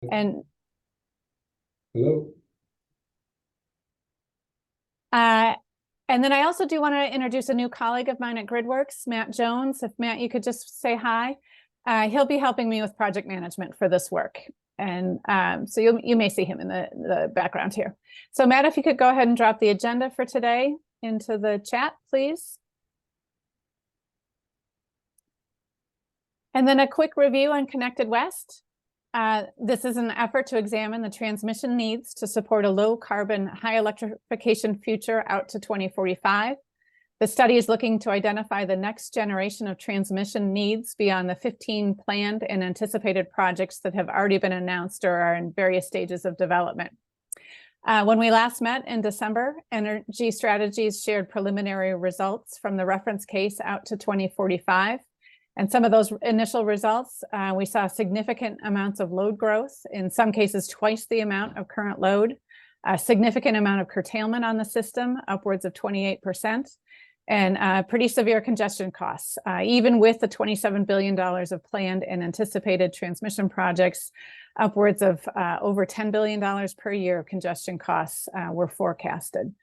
And Hello. uh, and then I also do want to introduce a new colleague of mine at GridWorks, Matt Jones. If Matt, you could just say hi. He'll be helping me with project management for this work. And so you may see him in the background here. So Matt, if you could go ahead and drop the agenda for today into the chat, please. And then a quick review on Connected West. This is an effort to examine the transmission needs to support a low carbon, high electrification future out to 2045. The study is looking to identify the next generation of transmission needs beyond the 15 planned and anticipated projects that have already been announced or are in various stages of development. When we last met in December, Energy Strategies shared preliminary results from the reference case out to 2045. And some of those initial results, we saw significant amounts of load growth, in some cases twice the amount of current load, a significant amount of curtailment on the system, upwards of 28%, and pretty severe congestion costs. Even with the $27 billion of planned and anticipated transmission projects, upwards of over $10 billion per year of congestion costs were forecasted.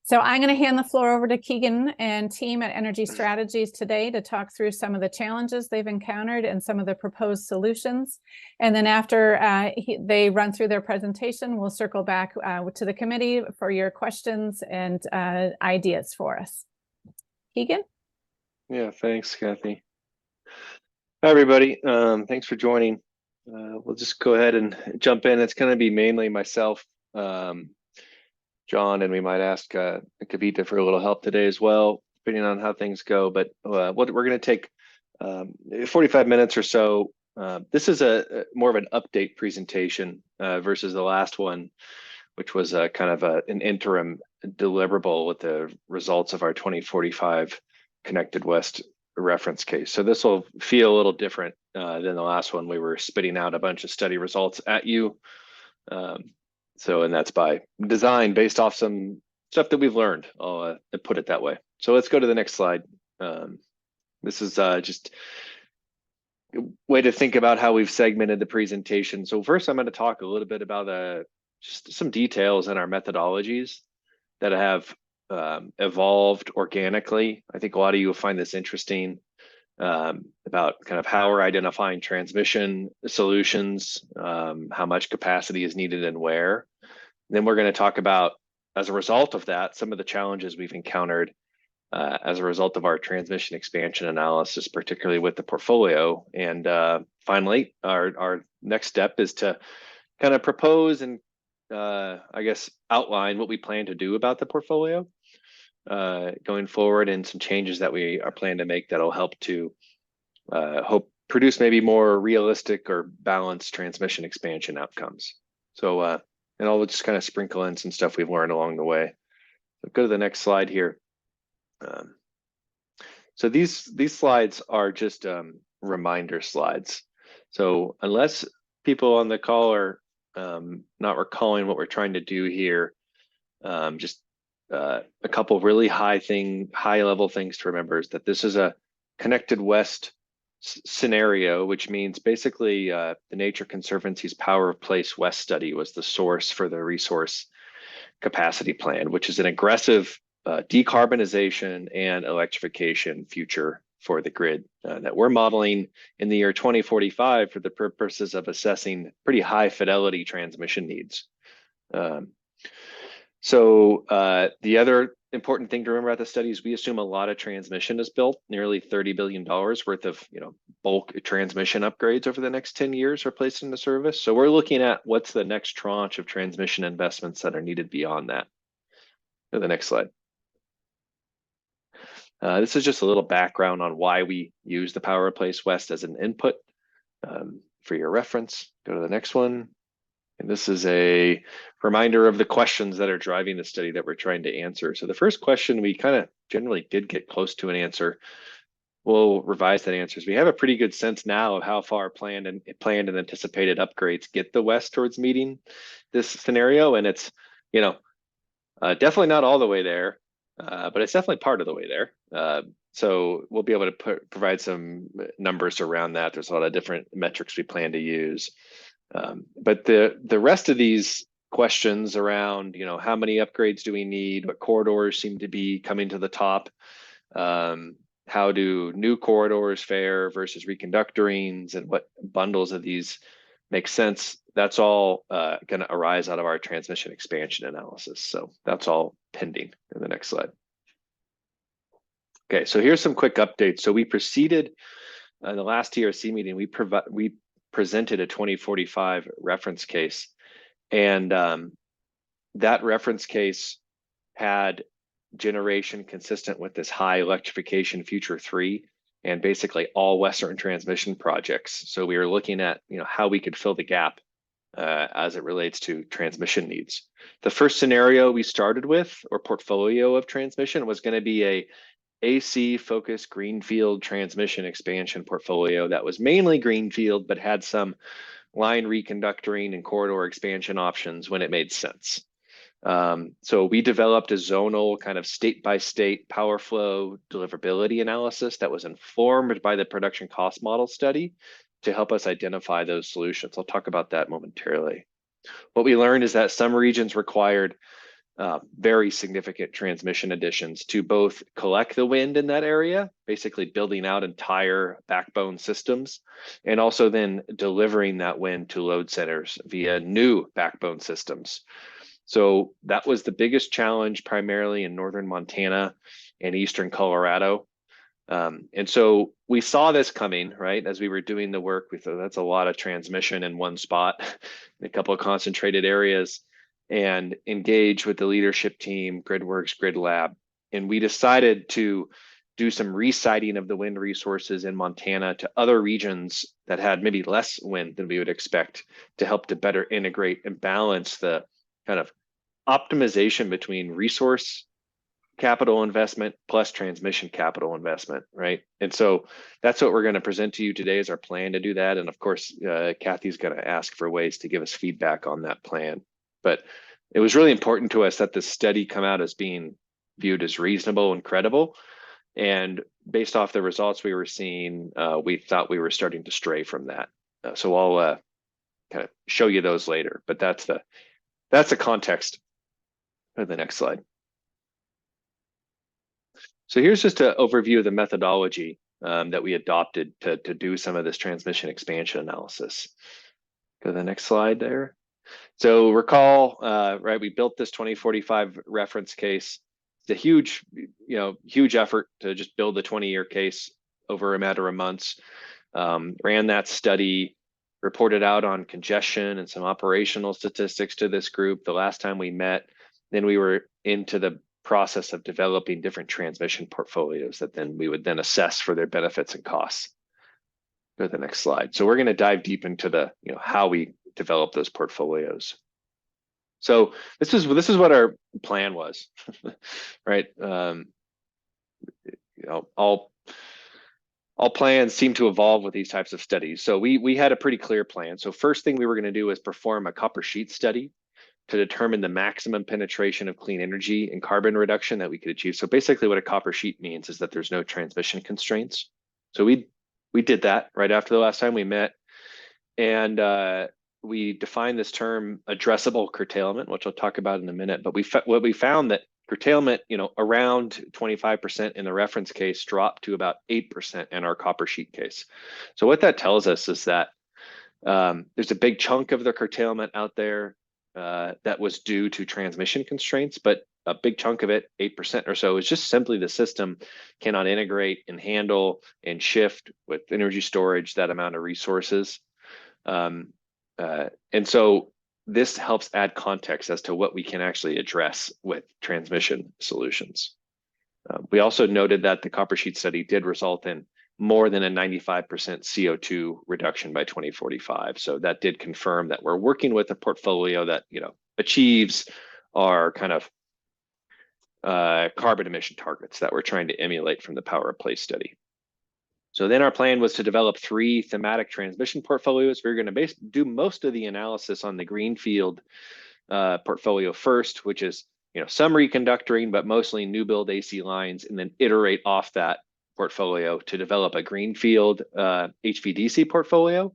So I'm going to hand the floor over to Keegan and team at Energy Strategies today to talk through some of the challenges they've encountered and some of the proposed solutions. And then after they run through their presentation, we'll circle back to the committee for your questions and ideas for us. Keegan? Yeah, thanks, Kathy. Hi, everybody. Thanks for joining. We'll just go ahead and jump in. It's going to be mainly myself, John, and we might ask Kavita for a little help today as well, depending on how things go. But what we're going to take 45 minutes or so. This is a more of an update presentation versus the last one, which was kind of an interim deliverable with the results of our 2045 Connected West reference case. So this will feel a little different than the last one. We were spitting out a bunch of study results at you. And that's by design, based off some stuff that we've learned. I'll put it that way. So let's go to the next slide. This is just a way to think about how we've segmented the presentation. So first, I'm going to talk a little bit about just some details in our methodologies that have evolved organically. I think a lot of you will find this interesting, about kind of how we're identifying transmission solutions, how much capacity is needed and where. And then we're going to talk about, as a result of that, some of the challenges we've encountered as a result of our transmission expansion analysis, particularly with the portfolio. And finally, our next step is to kind of propose and I guess outline what we plan to do about the portfolio going forward, and some changes that we are planning to make that'll help to produce maybe more realistic or balanced transmission expansion outcomes. So and I'll just kind of sprinkle in some stuff we've learned along the way. So go to the next slide here. So these slides are just reminder slides. So unless people on the call are not recalling what we're trying to do here, just a couple of really high level things to remember is that this is a Connected West scenario, which means basically the Nature Conservancy's Power of Place West study was the source for the resource capacity plan, which is an aggressive decarbonization and electrification future for the grid that we're modeling in the year 2045 for the purposes of assessing pretty high fidelity transmission needs. So the other important thing to remember about the study is we assume a lot of transmission is built, nearly $30 billion worth of bulk transmission upgrades over the next 10 years are placed into service. So we're looking at what's the next tranche of transmission investments that are needed beyond that. Go to the next slide. This is just a little background on why we use the Power of Place West as an input for your reference. Go to the next one. And this is a reminder of the questions that are driving the study that we're trying to answer. So the first question, we kind of generally did get close to an answer. We'll revise that answer. We have a pretty good sense now of how far planned and anticipated upgrades get the West towards meeting this scenario. And it's, definitely not all the way there, but it's definitely part of the way there. So we'll be able to provide some numbers around that. There's a lot of different metrics we plan to use. But the rest of these questions around, how many upgrades do we need? What corridors seem to be coming to the top? How do new corridors fare versus reconductorings, and what bundles of these make sense? That's all going to arise out of our transmission expansion analysis. So that's all pending in the next slide. Okay, so here's some quick updates. So we proceeded in the last TRC meeting, we presented a 2045 reference case, and that reference case had generation consistent with this high electrification future 3 and basically all Western transmission projects. So we were looking at how we could fill the gap as it relates to transmission needs. The first scenario we started with, or portfolio of transmission, was going to be a AC focused greenfield transmission expansion portfolio that was mainly greenfield, but had some line reconductoring and corridor expansion options when it made sense. So we developed a zonal kind of state by state power flow deliverability analysis that was informed by the production cost model study to help us identify those solutions. I'll talk about that momentarily. What we learned is that some regions required very significant transmission additions to both collect the wind in that area, basically building out entire backbone systems, and also then delivering that wind to load centers via new backbone systems. So that was the biggest challenge, primarily in northern Montana and eastern Colorado. And so we saw this coming, right? As we were doing the work, we thought that's a lot of transmission in one spot, in a couple of concentrated areas, and engage with the leadership team, GridWorks, GridLab. And we decided to do some resiting of the wind resources in Montana to other regions that had maybe less wind than we would expect, to help to better integrate and balance the kind of optimization between resource capital investment plus transmission capital investment, right? And so that's what we're going to present to you today, is our plan to do that. And of course, Kathy's going to ask for ways to give us feedback on that plan. But it was really important to us that the study come out as being viewed as reasonable and credible. And based off the results we were seeing, we thought we were starting to stray from that. So I'll kind of show you those later. But that's the context for the next slide. So here's just an overview of the methodology that we adopted to do some of this transmission expansion analysis. Go to the next slide there. So recall, right, we built this 2045 reference case. It's a huge, huge effort to just build the 20-year case over a matter of months. Ran that study, reported out on congestion and some operational statistics to this group the last time we met. Then we were into the process of developing different transmission portfolios that then we would then assess for their benefits and costs. Go to the next slide. So we're going to dive deep into the, how we develop those portfolios. So this is what our plan was, right? All plans seem to evolve with these types of studies. So we had a pretty clear plan. So first thing we were going to do is perform a copper sheet study to determine the maximum penetration of clean energy and carbon reduction that we could achieve. So basically what a copper sheet means is that there's no transmission constraints. So we did that right after the last time we met. And we defined this term addressable curtailment, which I'll talk about in a minute. But what we found that curtailment, around 25% in the reference case dropped to about 8% in our copper sheet case. So what that tells us is that there's a big chunk of the curtailment out there that was due to transmission constraints, but a big chunk of it, 8% or so, is just simply the system cannot integrate and handle and shift with energy storage that amount of resources. And so this helps add context as to what we can actually address with transmission solutions. We also noted that the copper sheet study did result in more than a 95% CO2 reduction by 2045. So that did confirm that we're working with a portfolio that, achieves our kind of carbon emission targets that we're trying to emulate from the Power of Place study. So then our plan was to develop 3 thematic transmission portfolios. We're going to do most of the analysis on the greenfield portfolio first, which is some reconductoring, but mostly new build AC lines, and then iterate off that portfolio to develop a greenfield HVDC portfolio.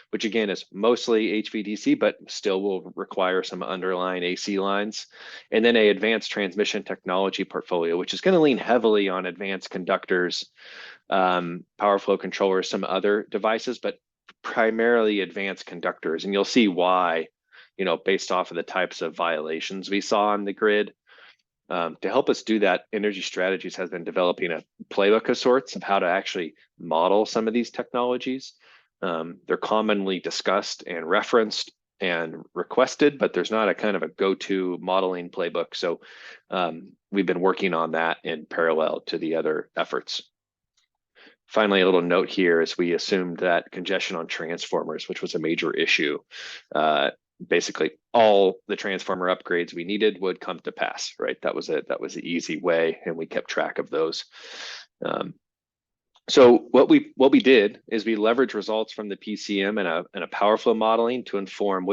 which again is mostly HVDC, but still will require some underlying AC lines. And then a advanced transmission technology portfolio, which is going to lean heavily on advanced conductors, power flow controllers, some other devices, but primarily advanced conductors. And you'll see why, based off of the types of violations we saw on the grid. To help us do that, Energy Strategies has been developing a playbook of sorts of how to actually model some of these technologies. They're commonly discussed and referenced and requested, but there's not a kind of a go-to modeling playbook. So we've been working on that in parallel to the other efforts. Finally, a little note here is we assumed that congestion on transformers, which was a major issue, basically all the transformer upgrades we needed would come to pass, right? That was the easy way, and we kept track of those. So what we did is we leveraged results from the PCM and a power flow modeling to inform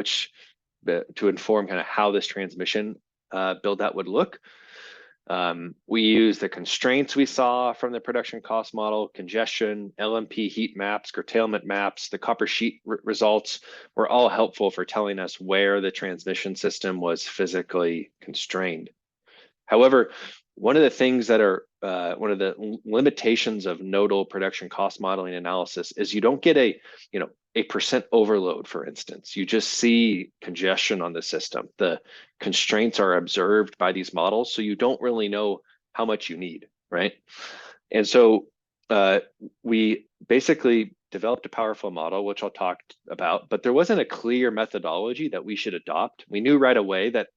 kind of how this transmission build out would look. We used the constraints we saw from the production cost model, congestion, LMP heat maps, curtailment maps, the copper sheet results were all helpful for telling us where the transmission system was physically constrained. However, one of the things that are one of the limitations of nodal production cost modeling analysis is you don't get a percent overload, for instance. You just see congestion on the system. The constraints are observed by these models, so you don't really know how much you need, right? And so we basically developed a power flow model, which I'll talk about, but there wasn't a clear methodology that we should adopt. We knew right away that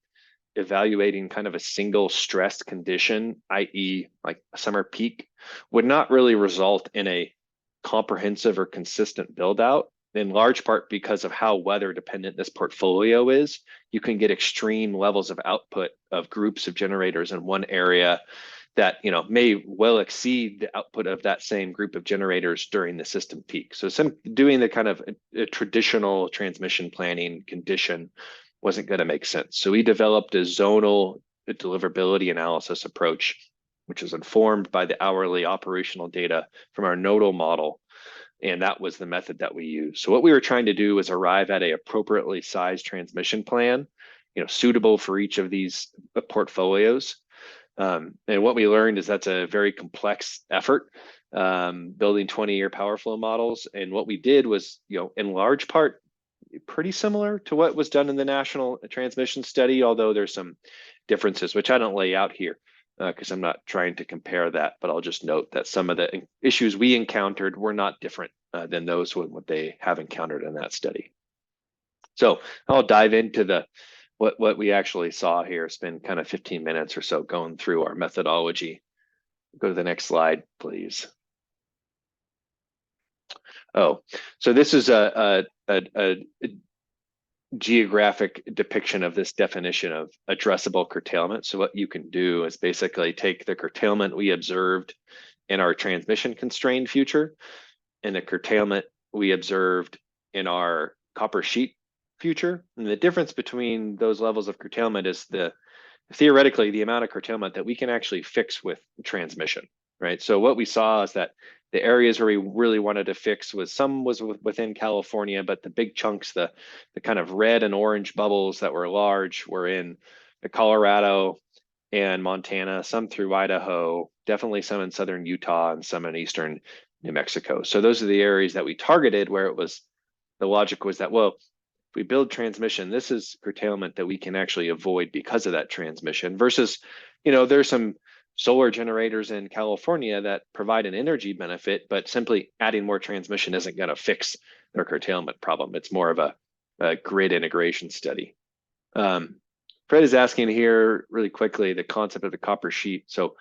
evaluating kind of a single stressed condition, i.e. like a summer peak, would not really result in a comprehensive or consistent build out, in large part because of how weather dependent this portfolio is. You can get extreme levels of output of groups of generators in one area that may well exceed the output of that same group of generators during the system peak. So doing the kind of a traditional transmission planning condition wasn't going to make sense. So we developed a zonal deliverability analysis approach, which is informed by the hourly operational data from our nodal model. And that was the method that we used. So what we were trying to do was arrive at a appropriately sized transmission plan, suitable for each of these portfolios. And what we learned is that's a very complex effort, building 20-year power flow models. And what we did was, in large part, pretty similar to what was done in the National Transmission Study, although there's some differences, which I don't lay out here because I'm not trying to compare that, but I'll just note that some of the issues we encountered were not different than those what they have encountered in that study. So I'll dive into what we actually saw here. Spend kind of 15 minutes or so going through our methodology. Go to the next slide, please. Oh, so this is a geographic depiction of this definition of addressable curtailment. So what you can do is basically take the curtailment we observed in our transmission constrained future and the curtailment we observed in our copper sheet future. And the difference between those levels of curtailment is theoretically the amount of curtailment that we can actually fix with transmission, right? So what we saw is that the areas where we really wanted to fix was within California, but the big chunks, the kind of red and orange bubbles that were large were in the Colorado and Montana, some through Idaho, definitely some in southern Utah and some in eastern New Mexico. So those are the areas that we targeted where the logic was that, well, if we build transmission, this is curtailment that we can actually avoid because of that transmission versus, there's some solar generators in California that provide an energy benefit, but simply adding more transmission isn't going to fix their curtailment problem. It's more of a grid integration study. Fred is asking here really quickly the concept of the copper sheet. So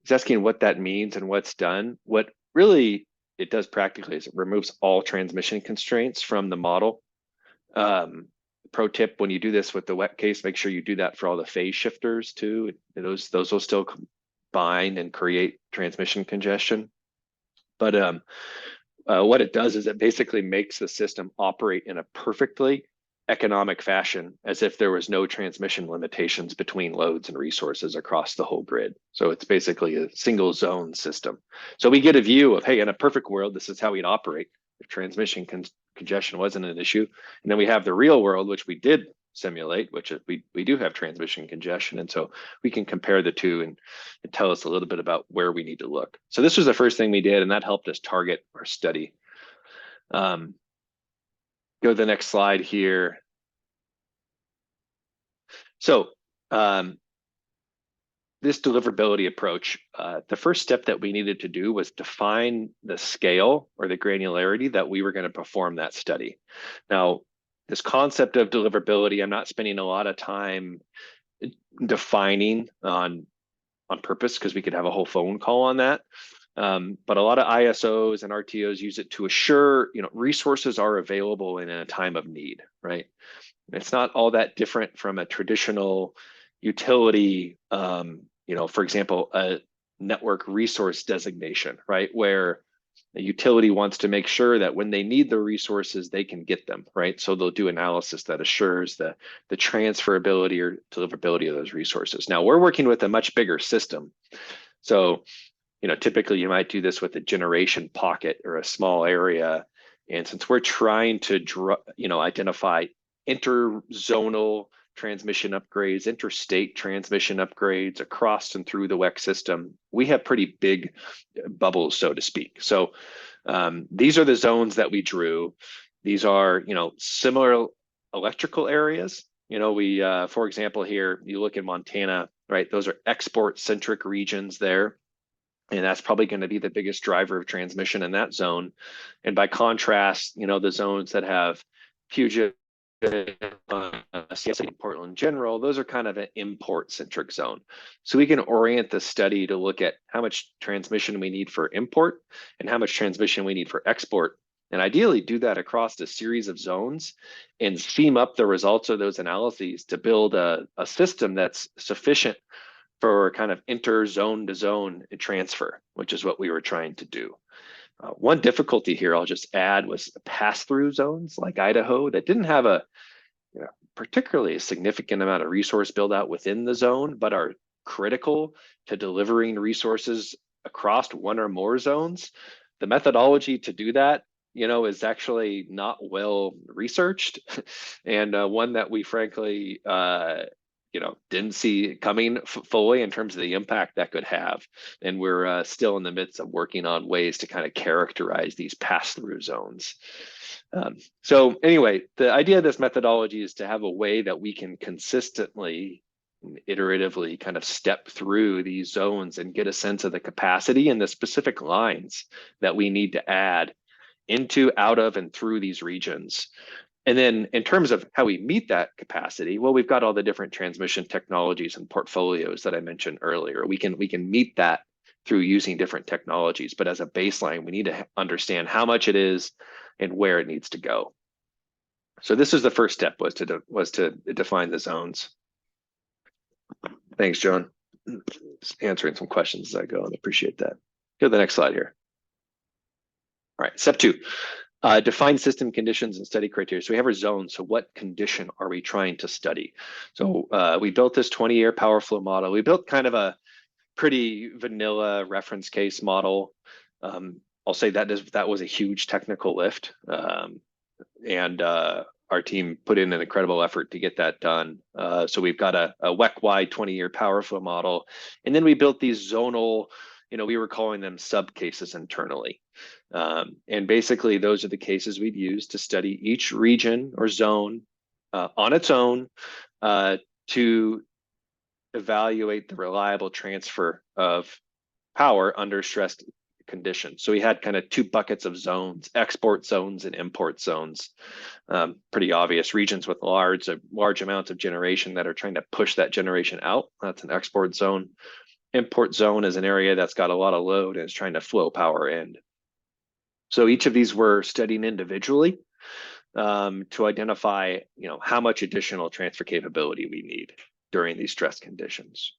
he's asking what that means and what's done. What really it does practically is it removes all transmission constraints from the model. Pro tip, when you do this with the wet case, make sure you do that for all the phase shifters too. Those will still combine and create transmission congestion. But what it does is it basically makes the system operate in a perfectly economic fashion as if there was no transmission limitations between loads and resources across the whole grid. So it's basically a single zone system. So we get a view of, hey, in a perfect world, this is how we'd operate if transmission congestion wasn't an issue. And then we have the real world, which we did simulate, which is we do have transmission congestion. And so we can compare the two and tell us a little bit about where we need to look. So this was the first thing we did, and that helped us target our study. Go to the next slide here. So this deliverability approach, the first step that we needed to do was define the scale or the granularity that we were going to perform that study. Now, this concept of deliverability, I'm not spending a lot of time defining on purpose, because we could have a whole phone call on that. But a lot of ISOs and RTOs use it to assure, resources are available in a time of need, right? It's not all that different from a traditional utility, for example, a network resource designation, right? Where a utility wants to make sure that when they need the resources, they can get them, right? So they'll do analysis that assures the transferability or deliverability of those resources. Now we're working with a much bigger system. So, typically you might do this with a generation pocket or a small area. And since we're trying to, identify interzonal transmission upgrades, interstate transmission upgrades across and through the WEC system, we have pretty big bubbles, so to speak. So these are the zones that we drew. These are, similar electrical areas. For example, here, you look in Montana, right? Those are export-centric regions there. And that's probably going to be the biggest driver of transmission in that zone. And by contrast, the zones that have Puget, Portland General, those are kind of an import-centric zone. So we can orient the study to look at how much transmission we need for import and how much transmission we need for export, and ideally do that across a series of zones and theme up the results of those analyses to build a system that's sufficient for kind of inter-zone to zone transfer, which is what we were trying to do. One difficulty here I'll just add was pass-through zones like Idaho that didn't have a particularly significant amount of resource build out within the zone, but are critical to delivering resources across one or more zones. The methodology to do that, is actually not well researched, and one that we frankly didn't see coming fully in terms of the impact that could have. And we're still in the midst of working on ways to kind of characterize these pass-through zones. So anyway, the idea of this methodology is to have a way that we can consistently, iteratively kind of step through these zones and get a sense of the capacity and the specific lines that we need to add into, out of, and through these regions. And then in terms of how we meet that capacity, well, we've got all the different transmission technologies and portfolios that I mentioned earlier. We can meet that through using different technologies, but as a baseline, we need to understand how much it is and where it needs to go. So this is the first step, was to define the zones. Thanks, John. Just answering some questions as I go, and appreciate that. Go to the next slide here. All right, step 2. Define system conditions and study criteria. So we have our zone. So what condition are we trying to study? So we built this 20-year power flow model. We built kind of a pretty vanilla reference case model. I'll say that was a huge technical lift. And our team put in an incredible effort to get that done. So we've got a WEC-wide 20-year power flow model. And then we built these zonal, we were calling them sub cases internally. And basically those are the cases we'd use to study each region or zone on its own to evaluate the reliable transfer of power under stressed conditions. So we had kind of 2 buckets of zones: export zones and import zones. Pretty obvious. Regions with large amounts of generation that are trying to push that generation out, that's an export zone. Import zone is an area that's got a lot of load and is trying to flow power in. So each of these we're studying individually to identify, how much additional transfer capability we need during these stress conditions.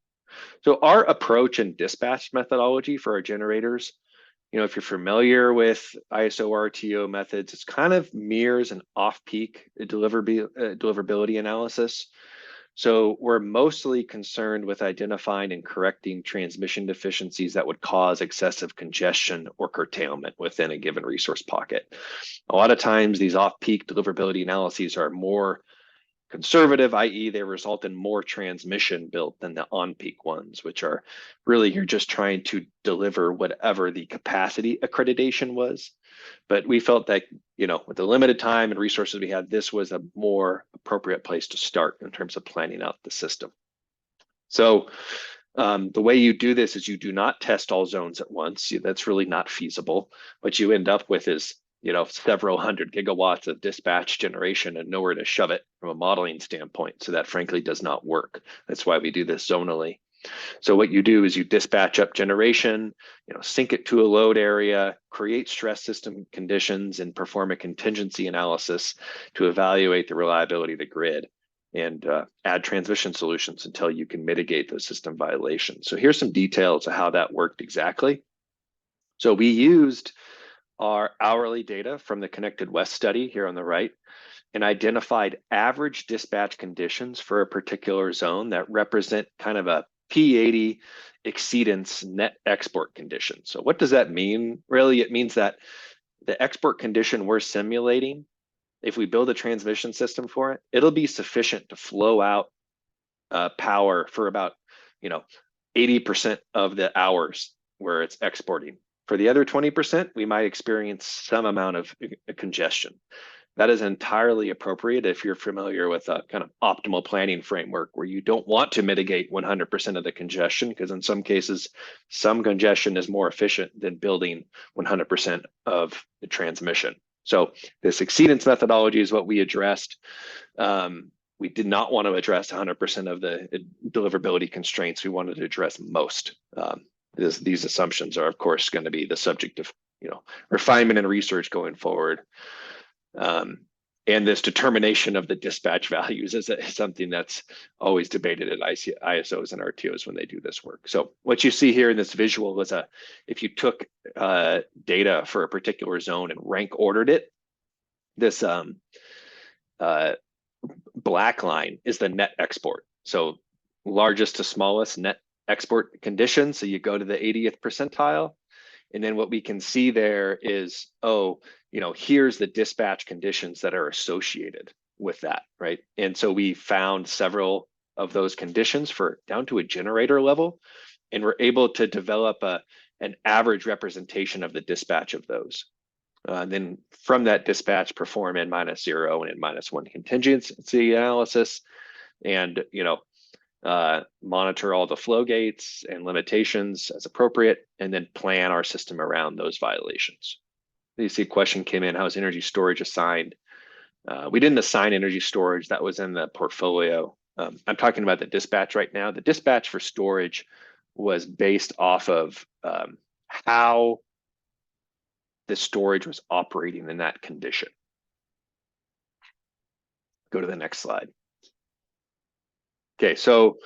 So our approach and dispatch methodology for our generators, if you're familiar with ISO RTO methods, it's kind of mirrors an off-peak deliverability analysis. So we're mostly concerned with identifying and correcting transmission deficiencies that would cause excessive congestion or curtailment within a given resource pocket. A lot of times these off-peak deliverability analyses are more conservative, i.e. they result in more transmission built than the on-peak ones, which are really you're just trying to deliver whatever the capacity accreditation was. But we felt that, with the limited time and resources we had, this was a more appropriate place to start in terms of planning out the system. So the way you do this is you do not test all zones at once. That's really not feasible. What you end up with is several hundred gigawatts of dispatch generation and nowhere to shove it from a modeling standpoint. So that frankly does not work. That's why we do this zonally. So what you do is you dispatch up generation, sync it to a load area, create stress system conditions, and perform a contingency analysis to evaluate the reliability of the grid and add transmission solutions until you can mitigate those system violations. So here's some details of how that worked exactly. So we used our hourly data from the Connected West study here on the right and identified average dispatch conditions for a particular zone that represent kind of a P80 exceedance net export condition. So what does that mean? Really, it means that the export condition we're simulating, if we build a transmission system for it, it'll be sufficient to flow out power for about 80% of the hours where it's exporting. For the other 20%, we might experience some amount of congestion. That is entirely appropriate if you're familiar with a kind of optimal planning framework where you don't want to mitigate 100% of the congestion, because in some cases, some congestion is more efficient than building 100% of the transmission. So this exceedance methodology is what we addressed. We did not want to address 100% of the deliverability constraints. We wanted to address most. These assumptions are, of course, going to be the subject of refinement and research going forward. And this determination of the dispatch values is something that's always debated at ISOs and RTOs when they do this work. So what you see here in this visual is if you took data for a particular zone and rank ordered it, this black line is the net export. So largest to smallest net export condition. So you go to the 80th percentile. And then what we can see there is, here's the dispatch conditions that are associated with that, right? And so we found several of those conditions for down to a generator level, and we're able to develop an average representation of the dispatch of those. Then from that dispatch, perform N-0 and N-1 contingency analysis, and monitor all the flow gates and limitations as appropriate, and then plan our system around those violations. You see a question came in, how is energy storage assigned? We didn't assign energy storage, that was in the portfolio. I'm talking about the dispatch right now. The dispatch for storage was based off of how the storage was operating in that condition. Go to the next slide. Okay, so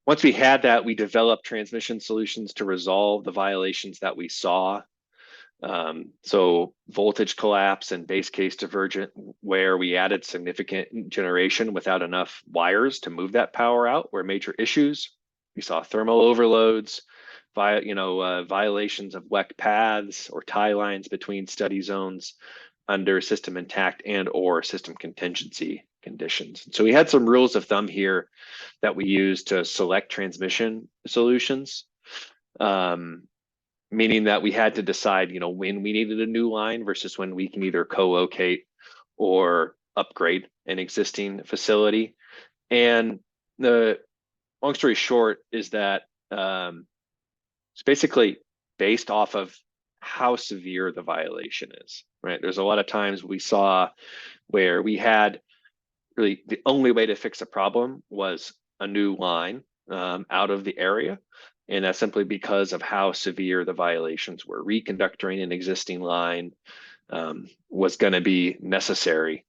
once we had that, we developed transmission solutions to resolve the violations that we saw. So voltage collapse and base case divergent, where we added significant generation without enough wires to move that power out, were major issues. We saw thermal overloads, violations of WEC paths or tie lines between study zones under system intact and or system contingency conditions. So we had some rules of thumb here that we used to select transmission solutions, meaning that we had to decide, when we needed a new line versus when we can either co-locate or upgrade an existing facility. And the long story short is that it's basically based off of how severe the violation is, right? There's a lot of times we saw where we had really the only way to fix a problem was a new line out of the area. And that's simply because of how severe the violations were. Reconductoring an existing line was going to be necessary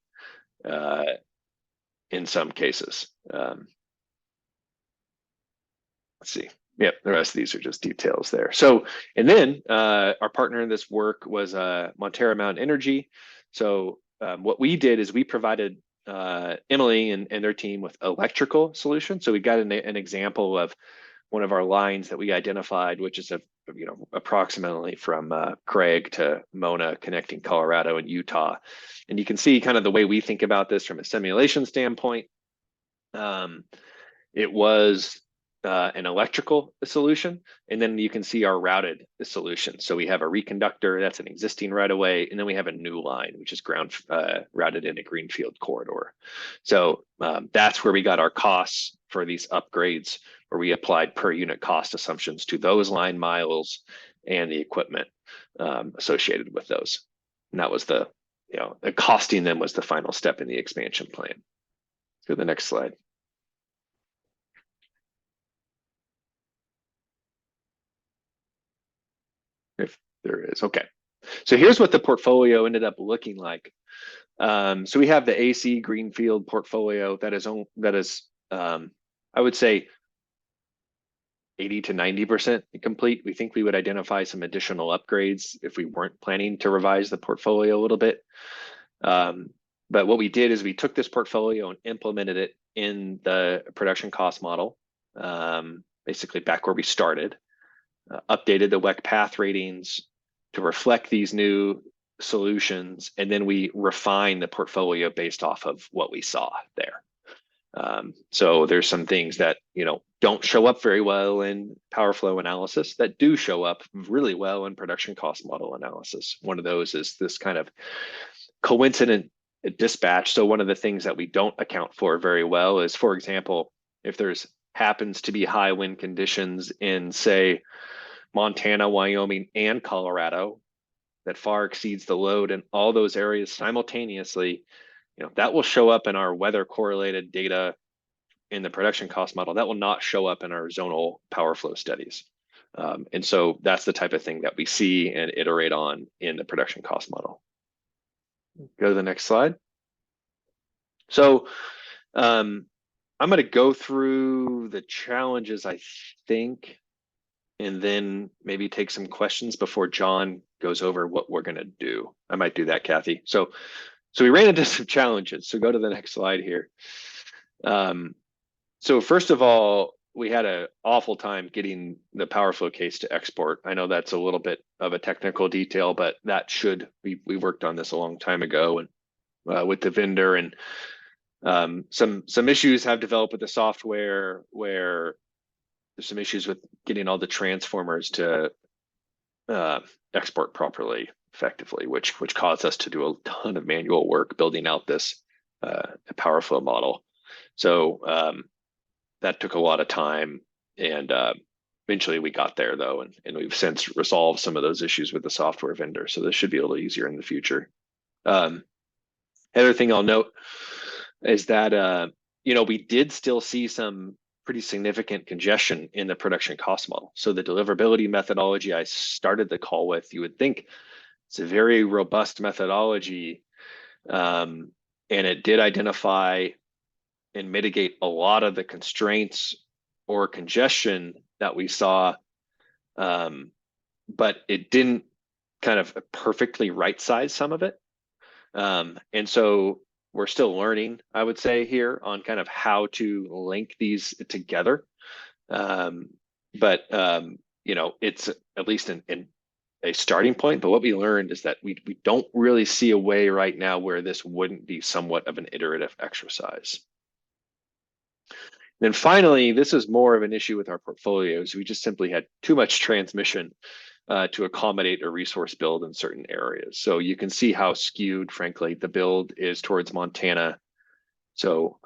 in some cases. Let's see. Yep, the rest of these are just details there. So, and then our partner in this work was Montara Mountain Energy. So what we did is we provided Emily and their team with electrical solutions. So we got an example of one of our lines that we identified, which is approximately from Craig to Mona, connecting Colorado and Utah. And you can see kind of the way we think about this from a simulation standpoint. It was an electrical solution, and then you can see our routed solution. So we have a reconductor, that's an existing right of way, and then we have a new line, which is ground routed in a greenfield corridor. So that's where we got our costs for these upgrades, where we applied per unit cost assumptions to those line miles and the equipment associated with those. And that was the costing them was the final step in the expansion plan. Go to the next slide. If there is, okay. So here's what the portfolio ended up looking like. So we have the AC Greenfield portfolio that is I would say 80 to 90% complete. We think we would identify some additional upgrades if we weren't planning to revise the portfolio a little bit. But what we did is we took this portfolio and implemented it in the production cost model, basically back where we started. Updated the WEC path ratings to reflect these new solutions, and then we refine the portfolio based off of what we saw there. So there's some things that don't show up very well in power flow analysis that do show up really well in production cost model analysis. One of those is this kind of coincident dispatch. So one of the things that we don't account for very well is, for example, if there's happens to be high wind conditions in, say, Montana, Wyoming, and Colorado that far exceeds the load in all those areas simultaneously, that will show up in our weather correlated data in the production cost model. That will not show up in our zonal power flow studies. And so that's the type of thing that we see and iterate on in the production cost model. Go to the next slide. So I'm going to go through the challenges, I think, and then maybe take some questions before John goes over what we're going to do. I might do that, Kathy. So we ran into some challenges. So go to the next slide here. So first of all, we had an awful time getting the power flow case to export. I know that's a little bit of a technical detail, but that we worked on this a long time ago and with the vendor, and some issues have developed with the software where there's some issues with getting all the transformers to export properly, effectively, which caused us to do a ton of manual work building out this power flow model. So that took a lot of time, and eventually we got there though, and we've since resolved some of those issues with the software vendor. So this should be a little easier in the future. Other thing I'll note is that we did still see some pretty significant congestion in the production cost model. So the deliverability methodology I started the call with, you would think it's a very robust methodology, and it did identify and mitigate a lot of the constraints or congestion that we saw, but it didn't kind of perfectly right size some of it. And so we're still learning, I would say, here on kind of how to link these together. But it's at least in a starting point. But what we learned is that we don't really see a way right now where this wouldn't be somewhat of an iterative exercise. Then finally, this is more of an issue with our portfolios. We just simply had too much transmission to accommodate a resource build in certain areas. So you can see how skewed, frankly, the build is towards Montana. So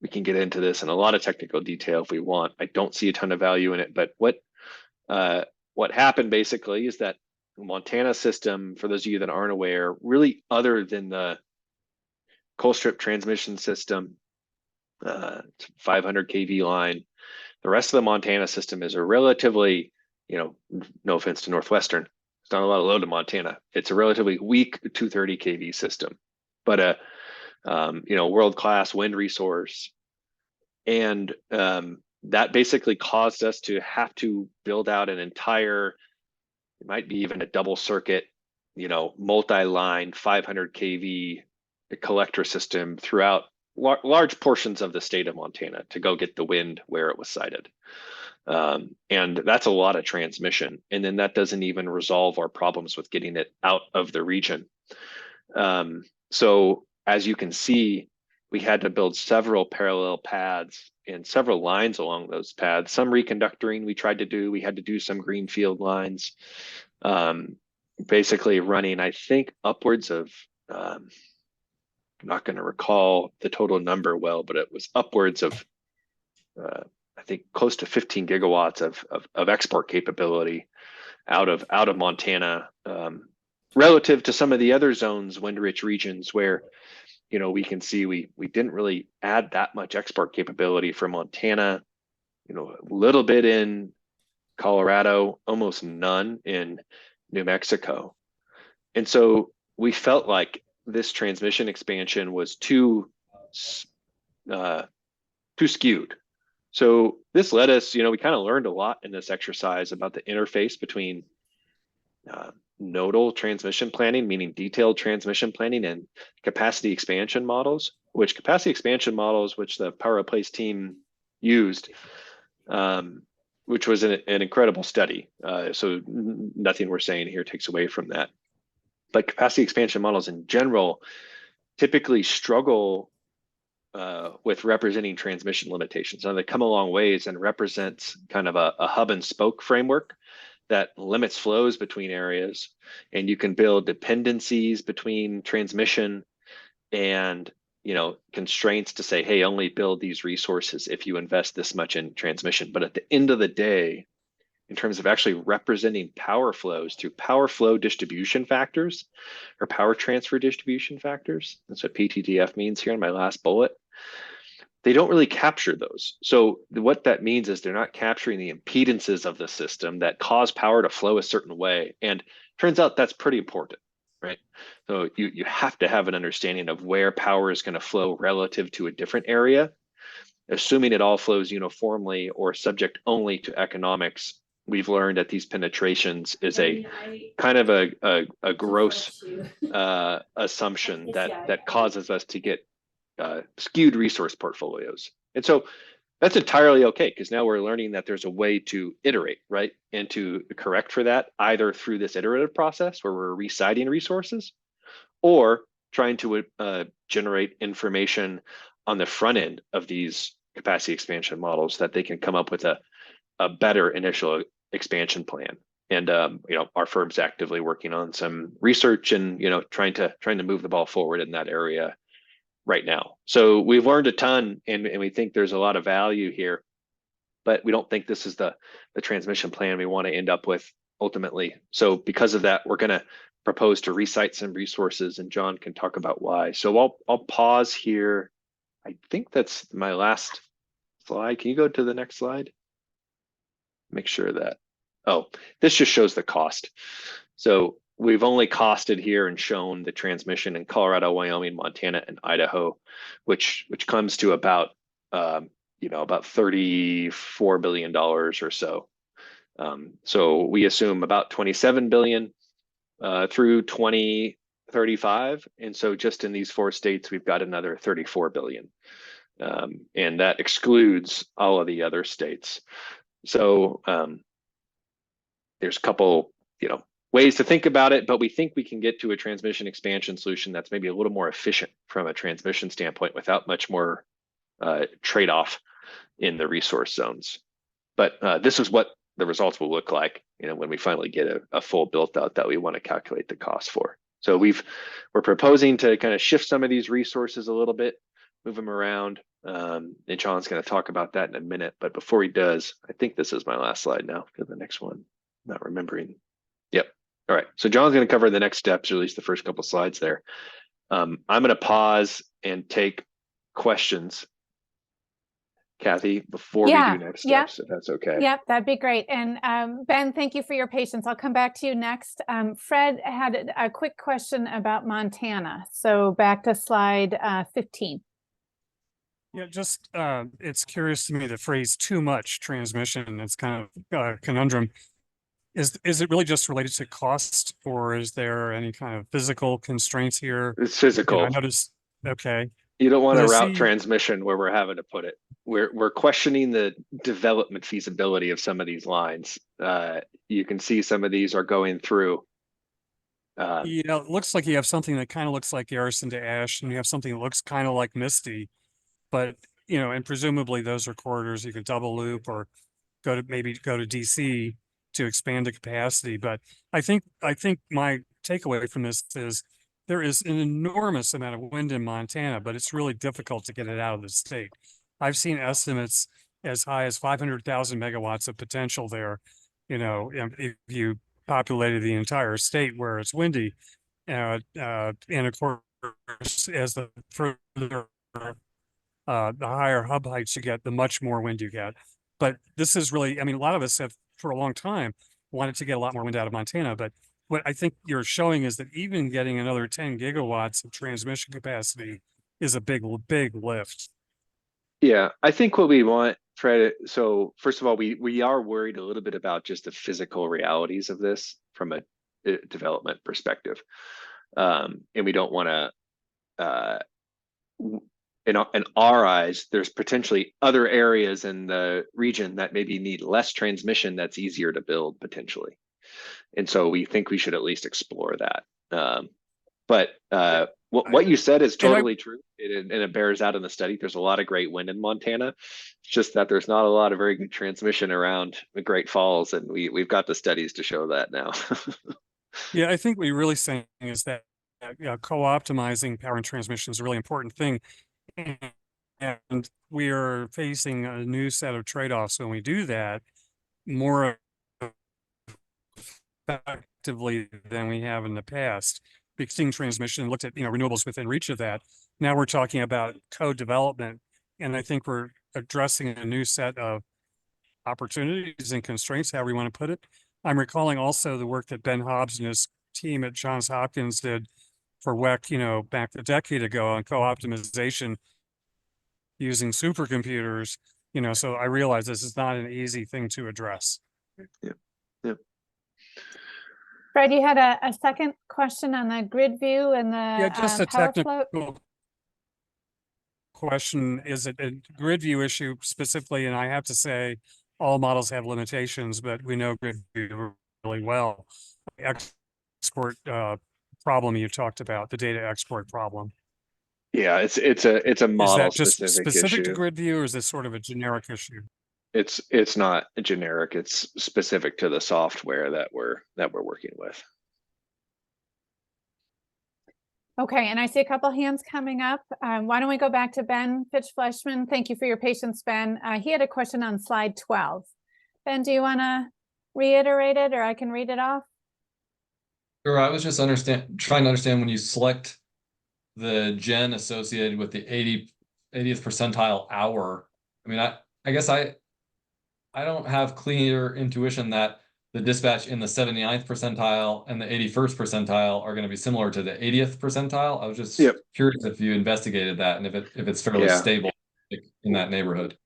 we can get into this in a lot of technical detail if we want. I don't see a ton of value in it, but what happened basically is that the Montana system, for those of you that aren't aware, really other than the Colstrip transmission system, 500 kV line, the rest of the Montana system is a relatively, no offense to Northwestern, it's not a lot of load to Montana. It's a relatively weak 230 kV system, but a world-class wind resource. And that basically caused us to have to build out an entire, it might be even a double circuit, multi-line 500 kV collector system throughout large portions of the state of Montana to go get the wind where it was sited. And that's a lot of transmission. And then that doesn't even resolve our problems with getting it out of the region. So as you can see, we had to build several parallel paths and several lines along those paths. Some reconductoring we tried to do. We had to do some greenfield lines, basically running, I think, upwards of, I'm not going to recall the total number well, but it was upwards of, I think, close to 15 gigawatts of export capability out of Montana, relative to some of the other zones, wind-rich regions where, you know, we can see we didn't really add that much export capability for Montana, you know, a little bit in Colorado, almost none in New Mexico. And so we felt like this transmission expansion was too skewed. So this led us, you know, we kind of learned a lot in this exercise about the interface between nodal transmission planning, meaning detailed transmission planning, and capacity expansion models, which the Power Replace team used, which was an incredible study. So nothing we're saying here takes away from that. But capacity expansion models in general typically struggle with representing transmission limitations. And they come a long ways and represents kind of a hub and spoke framework that limits flows between areas, and you can build dependencies between transmission and, you know, constraints to say, hey, only build these resources if you invest this much in transmission. But at the end of the day, in terms of actually representing power flows through power flow distribution factors or power transfer distribution factors, that's what PTDF means here in my last bullet, they don't really capture those. So what that means is they're not capturing the impedances of the system that cause power to flow a certain way. And turns out that's pretty important, right? So you have to have an understanding of where power is going to flow relative to a different area, assuming it all flows uniformly or subject only to economics. We've learned that these penetrations is a kind of a gross assumption that causes us to get skewed resource portfolios. And so that's entirely okay, because now we're learning that there's a way to iterate, right? And to correct for that, either through this iterative process where we're resiting resources, or trying to generate information on the front end of these capacity expansion models that they can come up with a better initial expansion plan. And you know, our firm's actively working on some research and, you know, trying to move the ball forward in that area right now. So we've learned a ton, and we think there's a lot of value here, but we don't think this is the transmission plan we want to end up with ultimately. So because of that, we're going to propose to recite some resources, and John can talk about why. So I'll pause here. I think that's my last slide. Can you go to the next slide? Make sure that, oh, this just shows the cost. So we've only costed here and shown the transmission in Colorado, Wyoming, Montana, and Idaho, which comes to about you know, about $34 billion or so. So we assume about 27 billion through 2035, and so just in these 4 states, we've got another 34 billion, and that excludes all of the other states. So there's a couple, you know, ways to think about it, but we think we can get to a transmission expansion solution that's maybe a little more efficient from a transmission standpoint without much more trade-off in the resource zones. But this is what the results will look like, you know, when we finally get a full built out that we want to calculate the cost for. So we're proposing to kind of shift some of these resources a little bit, move them around. And John's going to talk about that in a minute. But before he does, I think this is my last slide now for the next one. Not remembering. Yep. All right. So John's going to cover the next steps, or at least the first couple slides there. I'm going to pause and take questions, Kathy, before we do next steps, if that's okay. Yep, that'd be great. And Ben, thank you for your patience. I'll come back to you next. Fred had a quick question about Montana. So back to slide 15. Yeah, just it's curious to me, the phrase too much transmission, it's kind of a conundrum. Is it really just related to cost, or is there any kind of physical constraints here? It's physical. I noticed Okay. You don't want But to I route see- transmission where we're having to put it. We're questioning the development feasibility of some of these lines. You can see some of these are going through. It looks like you have something that kind of looks like Garrison to Ash, and you have something that looks kind of like Misty, but and presumably those are corridors you could double loop or maybe go to DC to expand the capacity. But I think my takeaway from this is there is an enormous amount of wind in Montana, but it's really difficult to get it out of the state. I've seen estimates as high as 500,000 megawatts of potential there. If you populated the entire state where it's windy, and of course, as the further the higher hub heights you get, the much more wind you get. But this is really, I mean, a lot of us have for a long time wanted to get a lot more wind out of Montana. But what I think you're showing is that even getting another 10 gigawatts of transmission capacity is a big lift. Yeah, I think what we want, Fred, so first of all, we are worried a little bit about just the physical realities of this from a development perspective. And we don't want to, in our eyes, there's potentially other areas in the region that maybe need less transmission that's easier to build potentially. And so we think we should at least explore that. But what you said is totally true, and it bears out in the study. There's a lot of great wind in Montana. It's just that there's not a lot of very good transmission around the Great Falls, and we've got the studies to show that now. Yeah, I think what you're really saying is that co-optimizing power and transmission is a really important thing. And we are facing a new set of trade-offs when we do that more effectively than we have in the past. Fixing transmission looked at renewables within reach of that. Now we're talking about co-development, and I think we're addressing a new set of opportunities and constraints, however you want to put it. I'm recalling also the work that Ben Hobbs and his team at Johns Hopkins did for WEC, back a decade ago on co-optimization using supercomputers. So I realize this is not an easy thing to address. Yeah. Fred, you had a second question on the grid view and the Just a power float. technical question. Is it a grid view issue specifically? And I have to say, all models have limitations, but we know grid view really well. Export problem you talked about, the data export problem. Yeah, it's a Is model that just specific specific to issue. grid view, or is this sort of a generic issue? It's not generic. It's specific to the software that we're working with. Okay, and I see a couple hands coming up. Why don't we go back to Ben Fitch-Fleshman? Thank you for your patience, Ben. He had a question on slide 12. Ben, do you want to reiterate it, or I can read it off? Sure, I was just trying to understand when you select the gen associated with the 80th percentile hour. I mean, I guess I don't have clear intuition that the dispatch in the 79th percentile and the 81st percentile are going to be similar to the 80th percentile. I was just curious if you investigated that and if it's fairly stable in that neighborhood.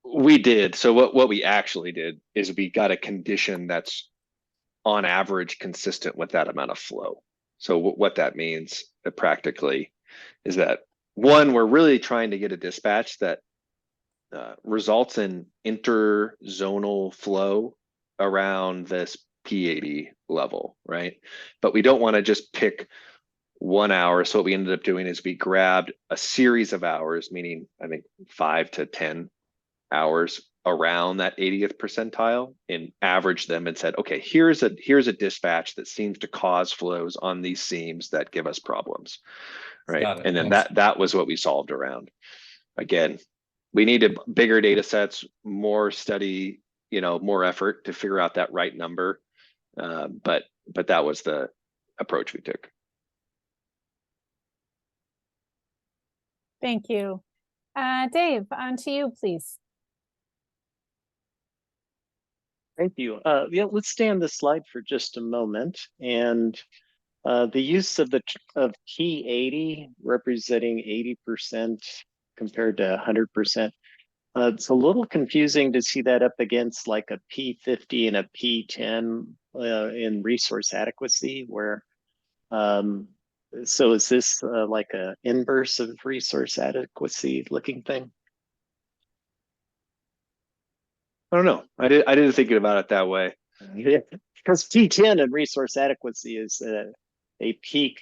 We did. So what we actually did is we got a condition that's on average consistent with that amount of flow. So what that means practically is that, one, we're really trying to get a dispatch that results in interzonal flow around this P80 level, right? But we don't want to just pick 1 hour. So what we ended up doing is we grabbed a series of hours, meaning I think 5 to 10 hours around that 80th percentile, and averaged them and said, okay, here's a dispatch that seems to cause flows on these seams that give us problems, right? And then that was what we solved around. Again, we needed bigger data sets, more study, more effort to figure out that right number. But that was the approach we took. Thank you. Dave, on to you, please. Thank you. Yeah, let's stay on this slide for just a moment. And the use of P80 representing 80% compared to 100%. It's a little confusing to see that up against like a P50 and a P10 in resource adequacy, where So is this like a inverse of resource adequacy looking thing? I don't know. I didn't think about it that way. Yeah, because P10 and resource adequacy is a peak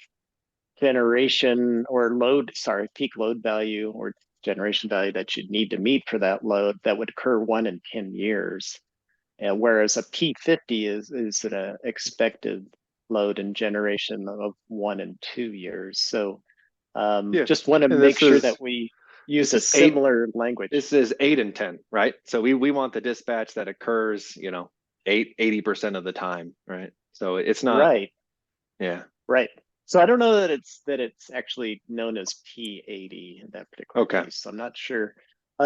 generation or load, sorry, peak load value or generation value that you'd need to meet for that load that would occur 1 in 10 years. And whereas a P50 is an expected load and generation of 1 in 2 years. So Yeah, just want to and make this sure is- that we use this a is eight- similar language. This is 8 and 10, right? So we want the dispatch that occurs, 80% of the time, right? So it's not, Right, yeah. right. So I don't know that it's actually known as P80 in that particular Okay. case. I'm not sure.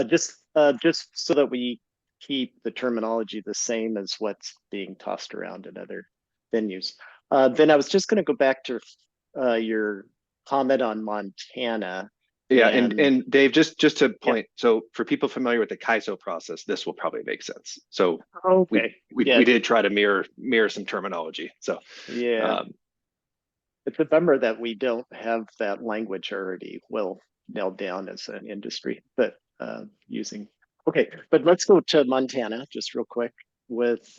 Just so that we keep the terminology the same as what's being tossed around in other venues. Then I was just going to go back to your comment on Montana. Yeah, And- and Dave, just to point, so for people familiar with the CAISO process, this will probably make sense. So Okay. we Yeah. did try to mirror some terminology. So Yeah. It's a bummer that we don't have that language already well nailed down as an industry, but using. Okay, but let's go to Montana just real quick with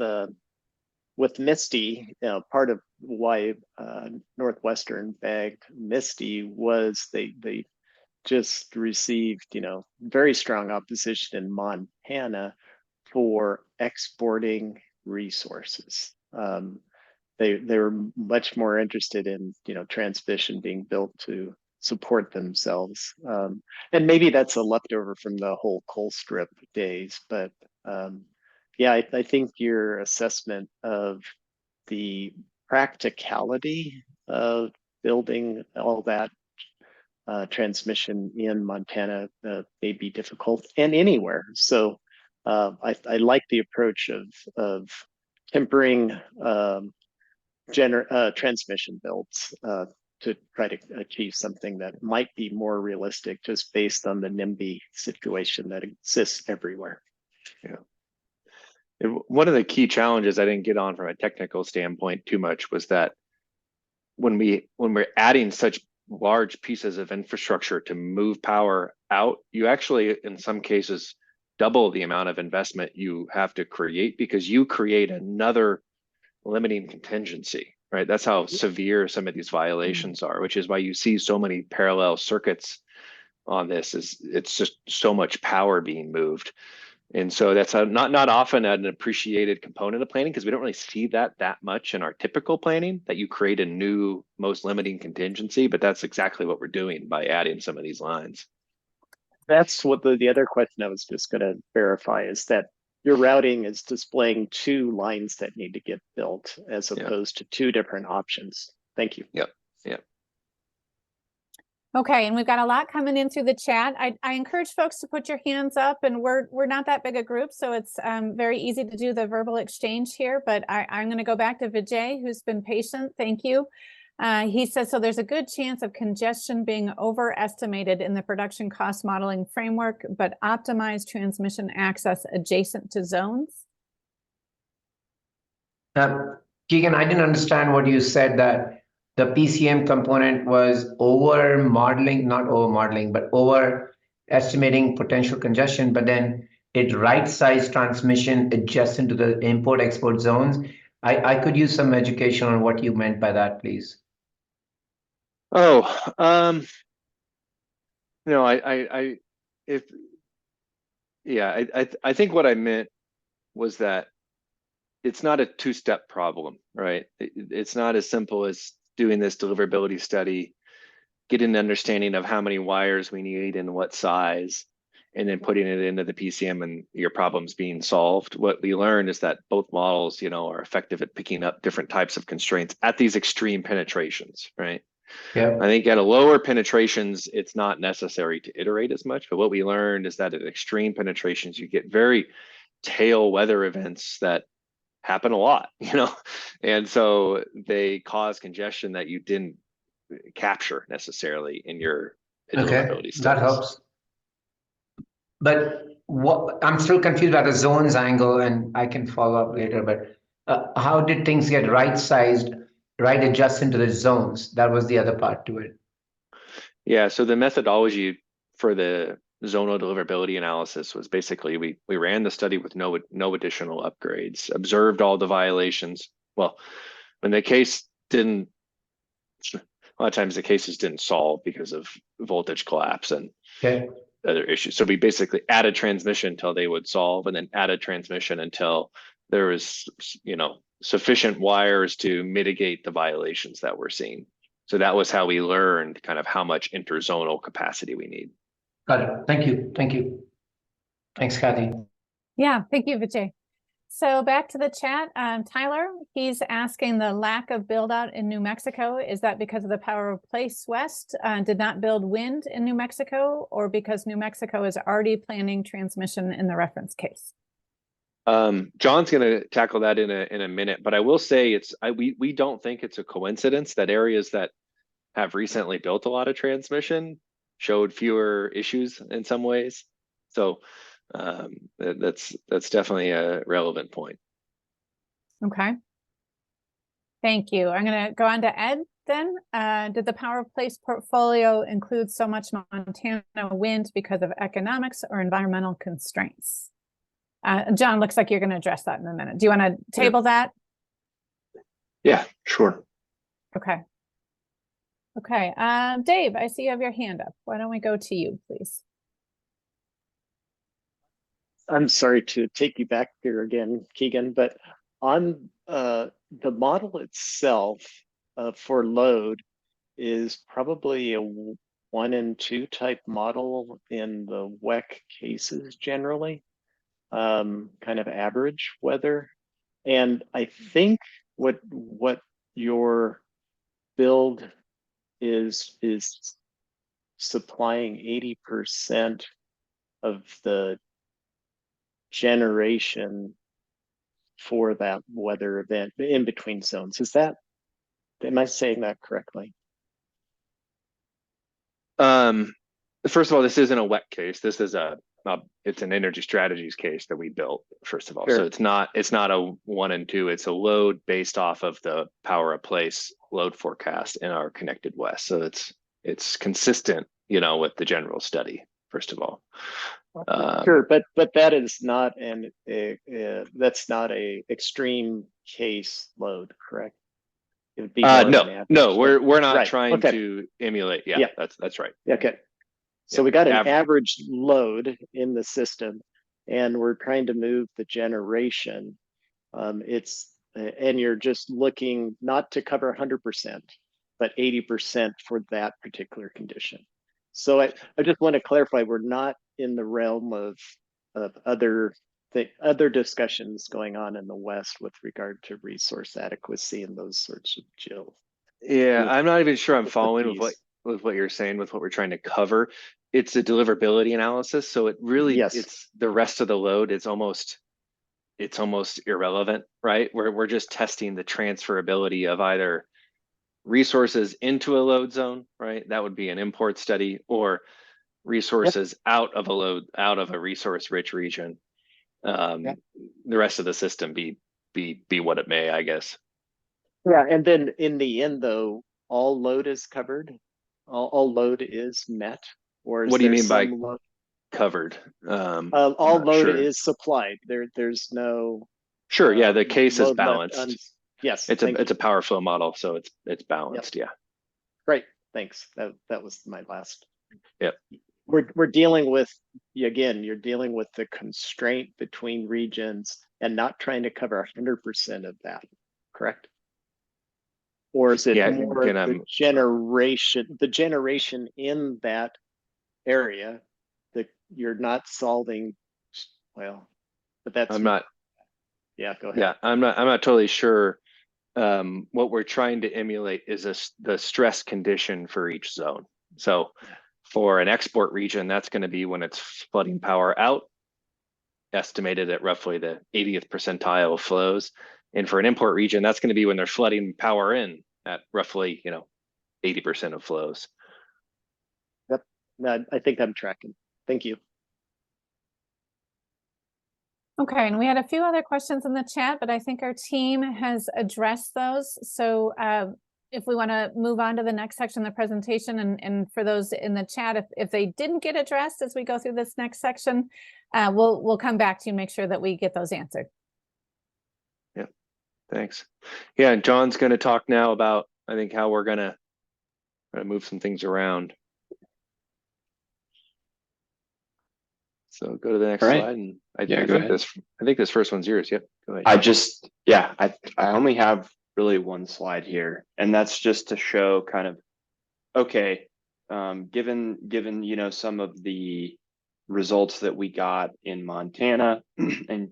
Misty. Part of why Northwestern bagged Misty was they just received very strong opposition in Montana for exporting resources. They were much more interested in transmission being built to support themselves, and maybe that's a leftover from the whole Colstrip days. But yeah, I think your assessment of the practicality of building all that transmission in Montana may be difficult and anywhere. So I like the approach of tempering transmission builds to try to achieve something that might be more realistic just based on the NIMBY situation that exists everywhere. and one of the key challenges I didn't get on from a technical standpoint too much was that when we're adding such large pieces of infrastructure to move power out, you actually, in some cases, double the amount of investment you have to create because you create another limiting contingency, right? That's how severe some of these violations are, which is why you see so many parallel circuits on this. It's just so much power being moved. And so that's not often an appreciated component of planning because we don't really see that much in our typical planning, that you create a new most limiting contingency, but that's exactly what we're doing by adding some of these lines. That's what the other question I was just going to verify is that your routing is displaying 2 lines that need to get built as opposed to 2 different options. Thank you. Yep. Okay, and we've got a lot coming in through the chat. I encourage folks to put your hands up, and we're not that big a group, so it's very easy to do the verbal exchange here, but I'm going to go back to Vijay, who's been patient. Thank you. He says, so there's a good chance of congestion being overestimated in the production cost modeling framework, but optimized transmission access adjacent to zones. Keegan, I didn't understand what you said, that the PCM component was over modeling, not over modeling, but over estimating potential congestion, but then it right-sized transmission adjacent to the import-export zones. I could use some education on what you meant by that, please. I think what I meant was that it's not a 2-step problem, right? It's not as simple as doing this deliverability study, getting an understanding of how many wires we need and what size, and then putting it into the PCM and your problem's being solved. What we learned is that both models, are effective at picking up different types of constraints at these extreme penetrations, right? Yeah. I think at a lower penetrations, it's not necessary to iterate as much, but what we learned is that at extreme penetrations, you get very tail weather events that happen a lot, and so they cause congestion that you didn't capture necessarily in your deliverability studies. That helps. But I'm still confused about the zones angle, and I can follow up later, but how did things get right-sized right adjacent to the zones. That was the other part to it. Yeah, so the methodology for the zonal deliverability analysis was basically we ran the study with no additional upgrades, observed all the violations. Well, when the case didn't, a lot of times the cases didn't solve because of voltage collapse and Okay. other issues. So we basically added transmission until they would solve, and then added transmission until there was, you know, sufficient wires to mitigate the violations that we're seeing. So that was how we learned kind of how much interzonal capacity we need. Got it. Thank you. Thank you. Thanks, Kathy. Yeah, thank you, Vijay. So back to the chat, Tyler, he's asking the lack of build out in New Mexico. Is that because of the Power of Place West did not build wind in New Mexico, or because New Mexico is already planning transmission in the reference case? John's going to tackle that in a minute, but I will say we don't think it's a coincidence that areas that have recently built a lot of transmission showed fewer issues in some ways. So that's definitely a relevant point. Okay. Thank you. I'm going to go on to Ed then. Did the Power of Place portfolio include so much Montana wind because of economics or environmental constraints? John, looks like you're going to address that in a minute. Do you want to table that? Yeah, sure. Okay. Okay. Dave, I see you have your hand up. Why don't we go to you, please? I'm sorry to take you back there again, Keegan, but on the model itself for load is probably a 1 and 2 type model in the WEC cases generally, kind of average weather. And I think what your build is supplying 80% of the generation for that weather event in between zones. Am I saying that correctly? First of all, this isn't a WEC case. This is it's an energy strategies case that we built, first of all. Sure. So it's not a 1 and 2, it's a load based off of the Power of Place load forecast in our Connected West. So it's consistent, you know, with the general study, first of all. Sure, but that is not that's not a extreme case load, correct? It would be more of an average no, load. we're not Right, trying okay. to emulate. Yeah, Yeah. that's right. Okay. So Yeah, we got an average load in the system, and we're trying to move the generation. And you're just looking not to cover 100%, but 80% for that particular condition. So I just want to clarify, we're not in the realm of other discussions going on in the West with regard to resource adequacy and those sorts of jills. Yeah, with- I'm not even sure I'm with the following with what you're saying, with what we're trying to cover. It's a deliverability analysis, so it really Yes. it's the rest of the load. It's almost irrelevant, right? We're just testing the transferability of either resources into a load zone, right? That would be an import study, or resources out of a resource rich region. The rest of the system be what it may, I guess. Yeah, and then in the end, though, all load is covered, all load is met, or is What do you there mean by some load? covered? All not load sure. is supplied. There's no. Sure, yeah, the case is load left balanced. Yes, It's thank you. a power flow model, so it's balanced. Yeah. Great, thanks. That was my last. Yep. We're dealing with, again, you're dealing with the constraint between regions and not trying to cover 100% of that, correct? Or is it Yeah, more again, the generation in that area that you're not solving? Well, but that's. I'm not. Yeah, go ahead. Yeah, I'm not totally sure. What we're trying to emulate is the stress condition for each zone. So for an export region, that's going to be when it's flooding power out, estimated at roughly the 80th percentile of flows. And for an import region, that's going to be when they're flooding power in at roughly, 80% of flows. Yep, I think I'm tracking. Thank you. Okay, and we had a few other questions in the chat, but I think our team has addressed those. So if we want to move on to the next section of the presentation, and for those in the chat, if they didn't get addressed as we go through this next section, we'll come back to you, make sure that we get those answered. Thanks. Yeah, and John's going to talk now about, I think, how we're going to move some things around. So go to the next All right. slide, and Yeah, I go think ahead. this first one's yours. Yep, go ahead. I only have really one slide here, and that's just to show kind of, okay, given you know some of the results that we got in Montana and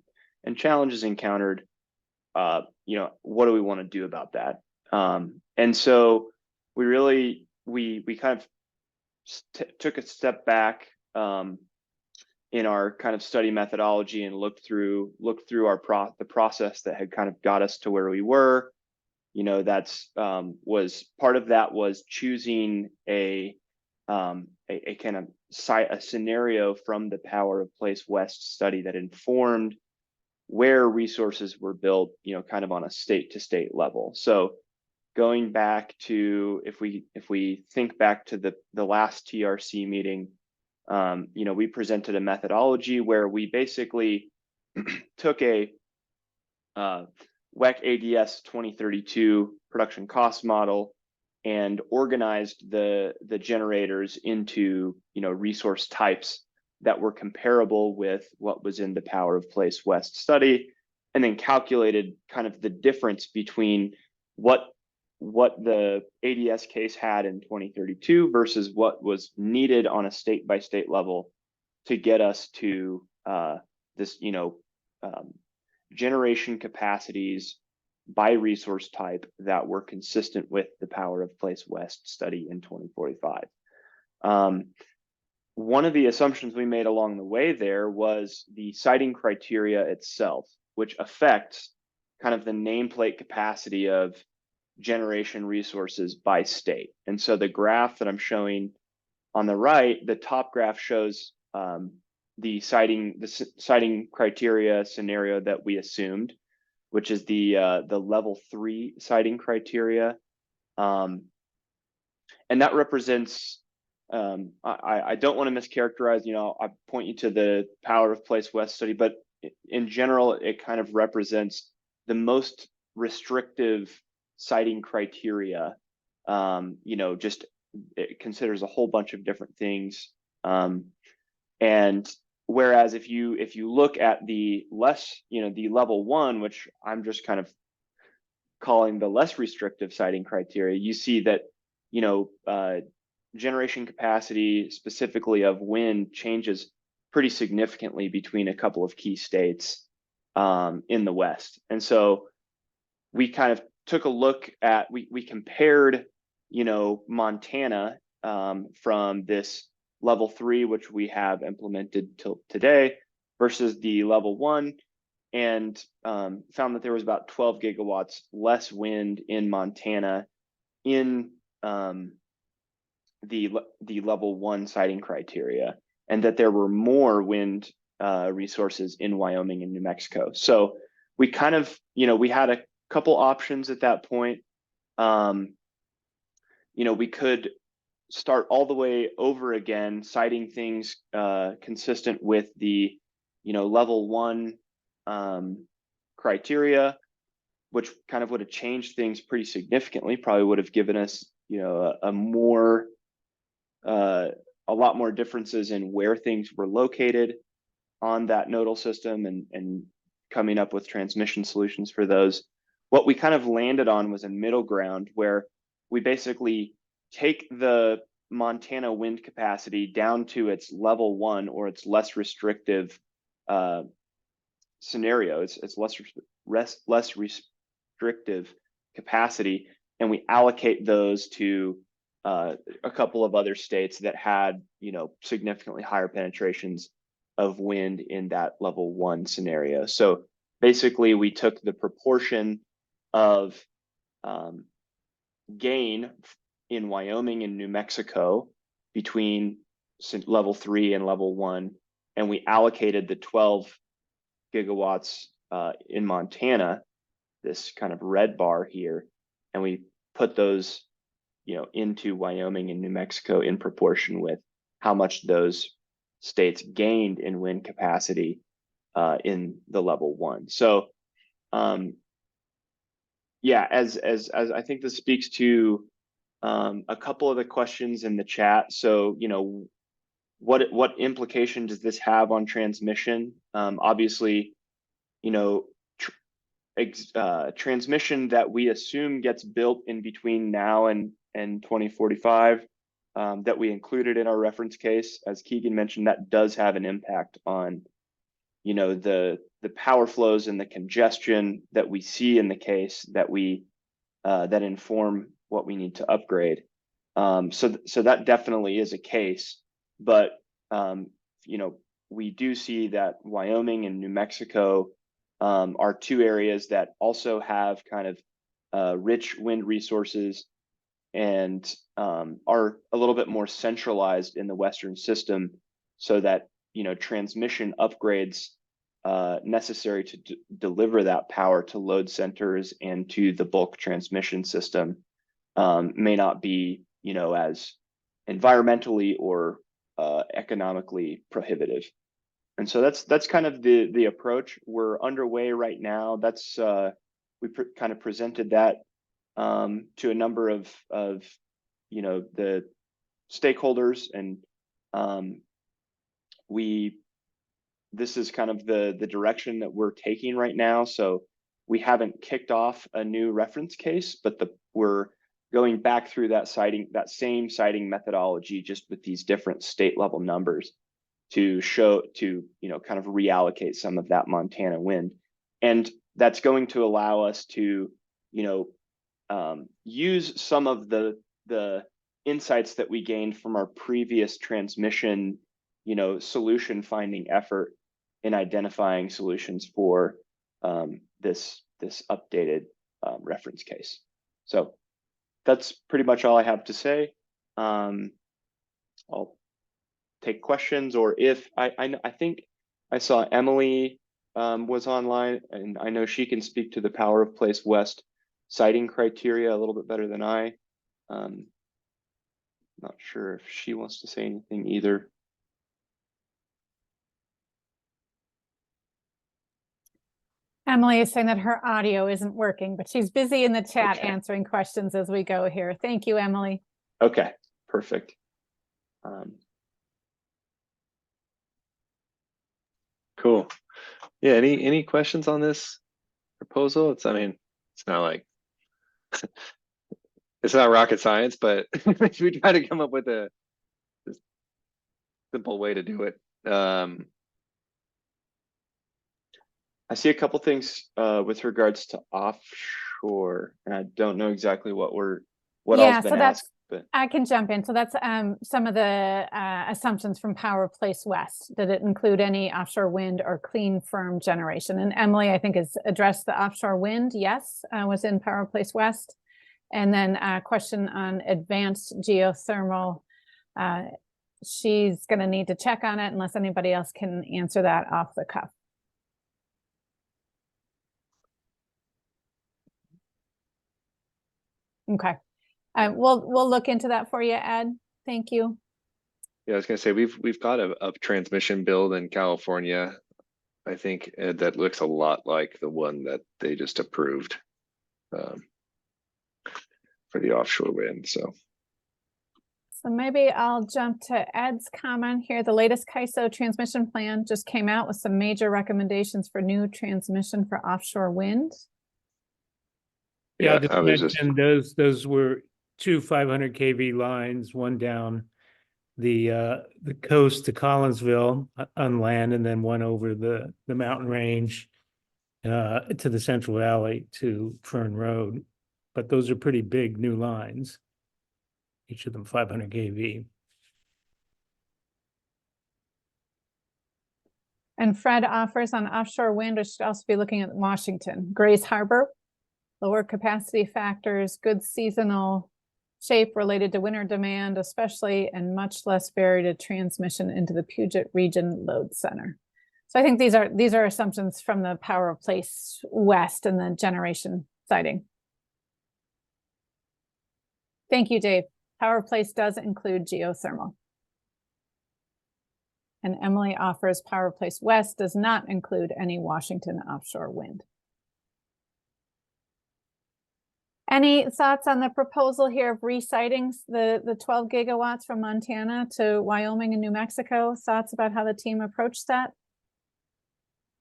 challenges encountered, you know, what do we want to do about that? And so we really we kind of took a step back in our kind of study methodology and looked through the process that had kind of got us to where we were. You know, that's was part of that was choosing a kind of a scenario from the Power of Place West study that informed where resources were built, you know, kind of on a state to state level. So going back to, if we think back to the last TRC meeting, you know, we presented a methodology where we basically took a WEC ADS 2032 production cost model and organized the generators into, you know, resource types that were comparable with what was in the Power of Place West study, and then calculated kind of the difference between what the ADS case had in 2032 versus what was needed on a state by state level to get us to this, you know, generation capacities by resource type that were consistent with the Power of Place West study in 2045. One of the assumptions we made along the way there was the siting criteria itself, which affects kind of the nameplate capacity of generation resources by state. And so the graph that I'm showing on the right, the top graph shows the siting criteria scenario that we assumed, which is the level 3 siting criteria, and that represents. I don't want to mischaracterize. You know, I point you to the Power of Place West study, but in general, it kind of represents the most restrictive siting criteria. You know, just it considers a whole bunch of different things, and whereas if you look at the less, you know, the level 1, which I'm just kind of calling the less restrictive siting criteria, you see that, you know, generation capacity specifically of wind changes pretty significantly between a couple of key states in the West. And so we kind of took a look at, we compared, you know, Montana from this level 3, which we have implemented till today, versus the level 1, and found that there was about 12 gigawatts less wind in Montana in the level 1 siting criteria, and that there were more wind resources in Wyoming and New Mexico. So we kind of, you know, we had a couple options at that point. You know, we could start all the way over again, citing things consistent with the, you know, level 1 criteria, which kind of would have changed things pretty significantly, probably would have given us, you know, a lot more differences in where things were located on that nodal system, and coming up with transmission solutions for those. What we kind of landed on was a middle ground where we basically take the Montana wind capacity down to its level 1, or its less restrictive scenario. It's less restrictive capacity, and we allocate those to a couple of other states that had, you know, significantly higher penetrations of wind in that level 1 scenario. So basically, we took the proportion of gain in Wyoming and New Mexico between level 3 and level 1, and we allocated the 12 gigawatts in Montana, this kind of red bar here, and we put those, you know, into Wyoming and New Mexico in proportion with how much those states gained in wind capacity in the level 1. So yeah, as I think this speaks to a couple of the questions in the chat. So, you know, what implication does this have on transmission? Obviously, you know, transmission that we assume gets built in between now and 2045 that we included in our reference case, as Keegan mentioned, that does have an impact on, you know, the power flows and the congestion that we see in the case that we that inform what we need to upgrade. So that definitely is a case, but you know, we do see that Wyoming and New Mexico are two areas that also have kind of rich wind resources and are a little bit more centralized in the Western system, so that, you know, transmission upgrades necessary to deliver that power to load centers and to the bulk transmission system may not be, you know, as environmentally or economically prohibitive. And so that's kind of the approach. We're underway right now. That's we kind of presented that to a number of you know, the stakeholders, and this is kind of the direction that we're taking right now. So we haven't kicked off a new reference case, but we're going back through that same siting methodology, just with these different state level numbers to show, to, you know, kind of reallocate some of that Montana wind. And that's going to allow us to, you know, use some of the insights that we gained from our previous transmission, you know, solution finding effort in identifying solutions for this updated reference case. So that's pretty much all I have to say. I'll take questions, or if I think I saw Emily was online, and I know she can speak to the Power of Place West siting criteria a little bit better than I. Not sure if she wants to say anything either. Emily is saying that her audio isn't working, but she's busy in the chat Okay. answering questions as we go here. Thank you, Emily. Okay, perfect. Cool. Yeah, any questions on this proposal? I mean, it's not like it's not rocket science, but we try to come up with a simple way to do it. I see a couple things with regards to offshore, and I don't know exactly what Yeah, all's been so that's- asked, but I can jump in. So that's some of the assumptions from Power Place West. Did it include any offshore wind or clean firm generation? And Emily, I think, has addressed the offshore wind. Yes, was in Power Place West. And then a question on advanced geothermal. She's going to need to check on it unless anybody else can answer that off the cuff. Okay. We'll look into that for you, Ed. Thank you. Yeah, I was gonna say we've got a transmission build in California, I think, that looks a lot like the one that they just approved for the offshore wind. So Maybe I'll jump to Ed's comment here. The latest CAISO transmission plan just came out with some major recommendations for new transmission for offshore wind. Yeah, I was just those were two 500 kV lines, one down the coast to Collinsville on land, and then one over the mountain range to the Central Valley to Fern Road. But those are pretty big new lines, each of them 500 kV. And Fred offers on offshore wind, we should also be looking at Washington, Grays Harbor, lower capacity factors, good seasonal shape related to winter demand, especially, and much less varied transmission into the Puget Region Load Center. So I think these are assumptions from the Power of Place West and the generation siting. Thank you, Dave. Power of Place does include geothermal. And Emily offers Power of Place West does not include any Washington offshore wind. Any thoughts on the proposal here of resiting the 12 gigawatts from Montana to Wyoming and New Mexico? Thoughts about how the team approached that?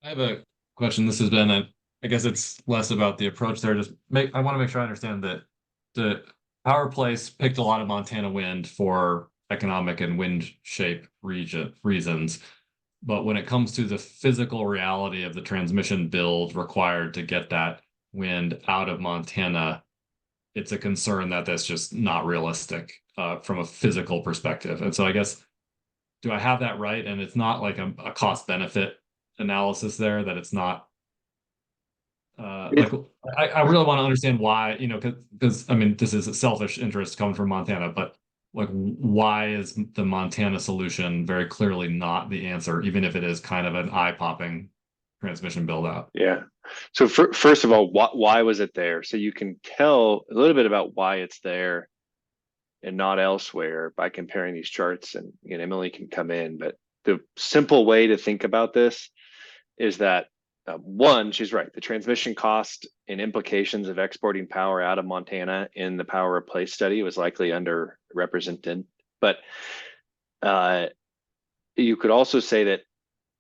I have a question. This has been I guess it's less about the approach there. I want to make sure I understand that the Power Place picked a lot of Montana wind for economic and wind shape reasons. But when it comes to the physical reality of the transmission build required to get that wind out of Montana, it's a concern that that's just not realistic from a physical perspective. And so I guess, do I have that right? And it's not like a cost benefit analysis there, that it's not like I really want to understand why, because I mean, this is a selfish interest coming from Montana, but like, why is the Montana solution very clearly not the answer, even if it is kind of an eye-popping transmission build out? Yeah. So first of all, why was it there? So you can tell a little bit about why it's there and not elsewhere by comparing these charts. And again, Emily can come in, but the simple way to think about this is that one, she's right. The transmission cost and implications of exporting power out of Montana in the Power of Place study was likely underrepresented. But you could also say that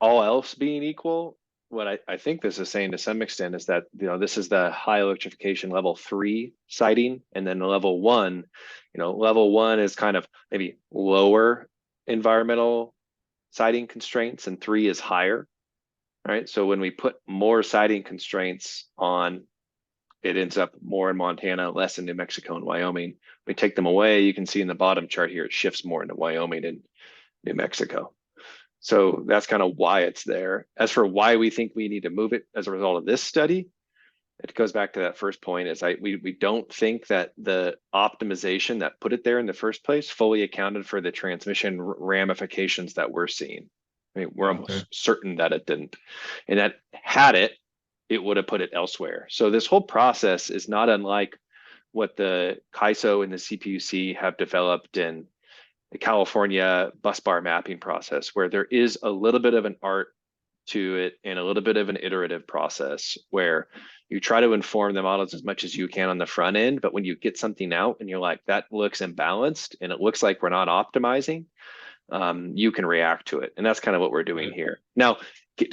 all else being equal, what I think this is saying to some extent is that, this is the high electrification level 3 siting, and then level 1, level 1 is kind of maybe lower environmental siting constraints, and 3 is higher. Right. So when we put more siting constraints on, it ends up more in Montana, less in New Mexico and Wyoming. We take them away. You can see in the bottom chart here, it shifts more into Wyoming and New Mexico. So that's kind of why it's there. As for why we think we need to move it as a result of this study, it goes back to that first point, is we don't think that the optimization that put it there in the first place fully accounted for the transmission ramifications that we're seeing. I mean, we're almost certain that it didn't, and that had it would have put it elsewhere. So this whole process is not unlike what the CAISO and the CPUC have developed in the California bus bar mapping process, where there is a little bit of an art to it and a little bit of an iterative process where you try to inform the models as much as you can on the front end. But when you get something out and you're like, that looks imbalanced and it looks like we're not optimizing, you can react to it. And that's kind of what we're doing here. Now,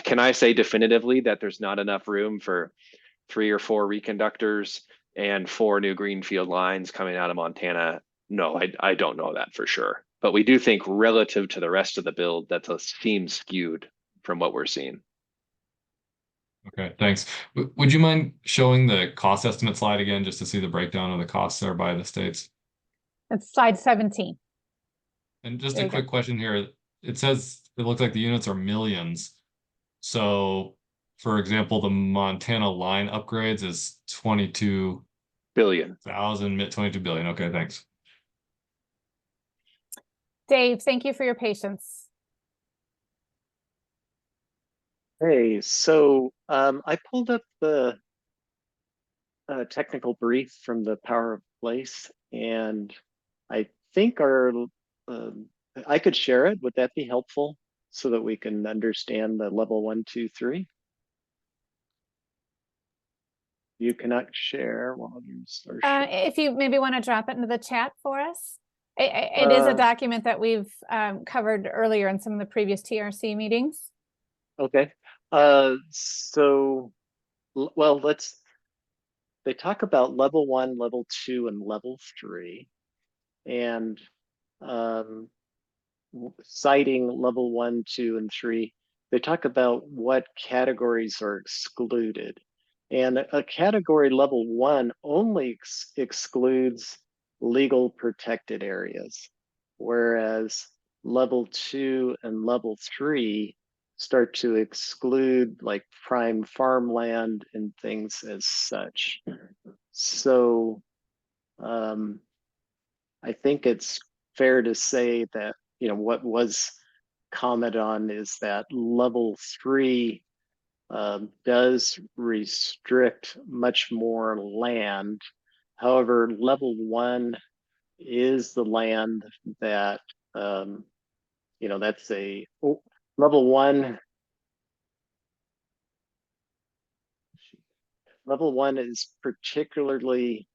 can I say definitively that there's not enough room for 3 or 4 reconductors and 4 new greenfield lines coming out of Montana? No, I don't know that for sure. But we do think relative to the rest of the build, that seems skewed from what we're seeing. Okay, thanks. Would you mind showing the cost estimate slide again, just to see the breakdown of the costs there by the states? It's slide 17. And just There a you go. quick question here. It says it looks like the units are millions. So, for example, the Montana line upgrades is 22 billion. 22 billion. Okay, thanks. Dave, thank you for your patience. Hey, so I pulled up the technical brief from the Power of Place, and I think I could share it. Would that be helpful so that we can understand the level 1, 2, 3? You cannot share while you start. If you maybe want to drop it into the chat for us. It is a document that we've covered earlier in some of the previous TRC meetings. Okay. So, well, they talk about level 1, level 2, and level 3, and citing level 1, 2, and 3. They talk about what categories are excluded, and a category level 1 only excludes legal protected areas, whereas level 2 and level 3 start to exclude like prime farmland and things as such. So I think it's fair to say that, what was comment on is that level 3 does restrict much more land. However, level 1 is the land that, that's level 1. Level 1 is particularly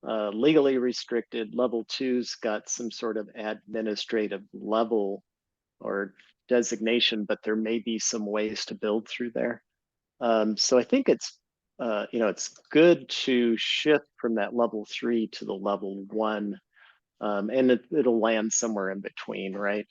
legally restricted. Level 2's got some sort of administrative level or designation, but there may be some ways to build through there. So I think it's good to shift from that level 3 to the level 1, and it'll land somewhere in between, right?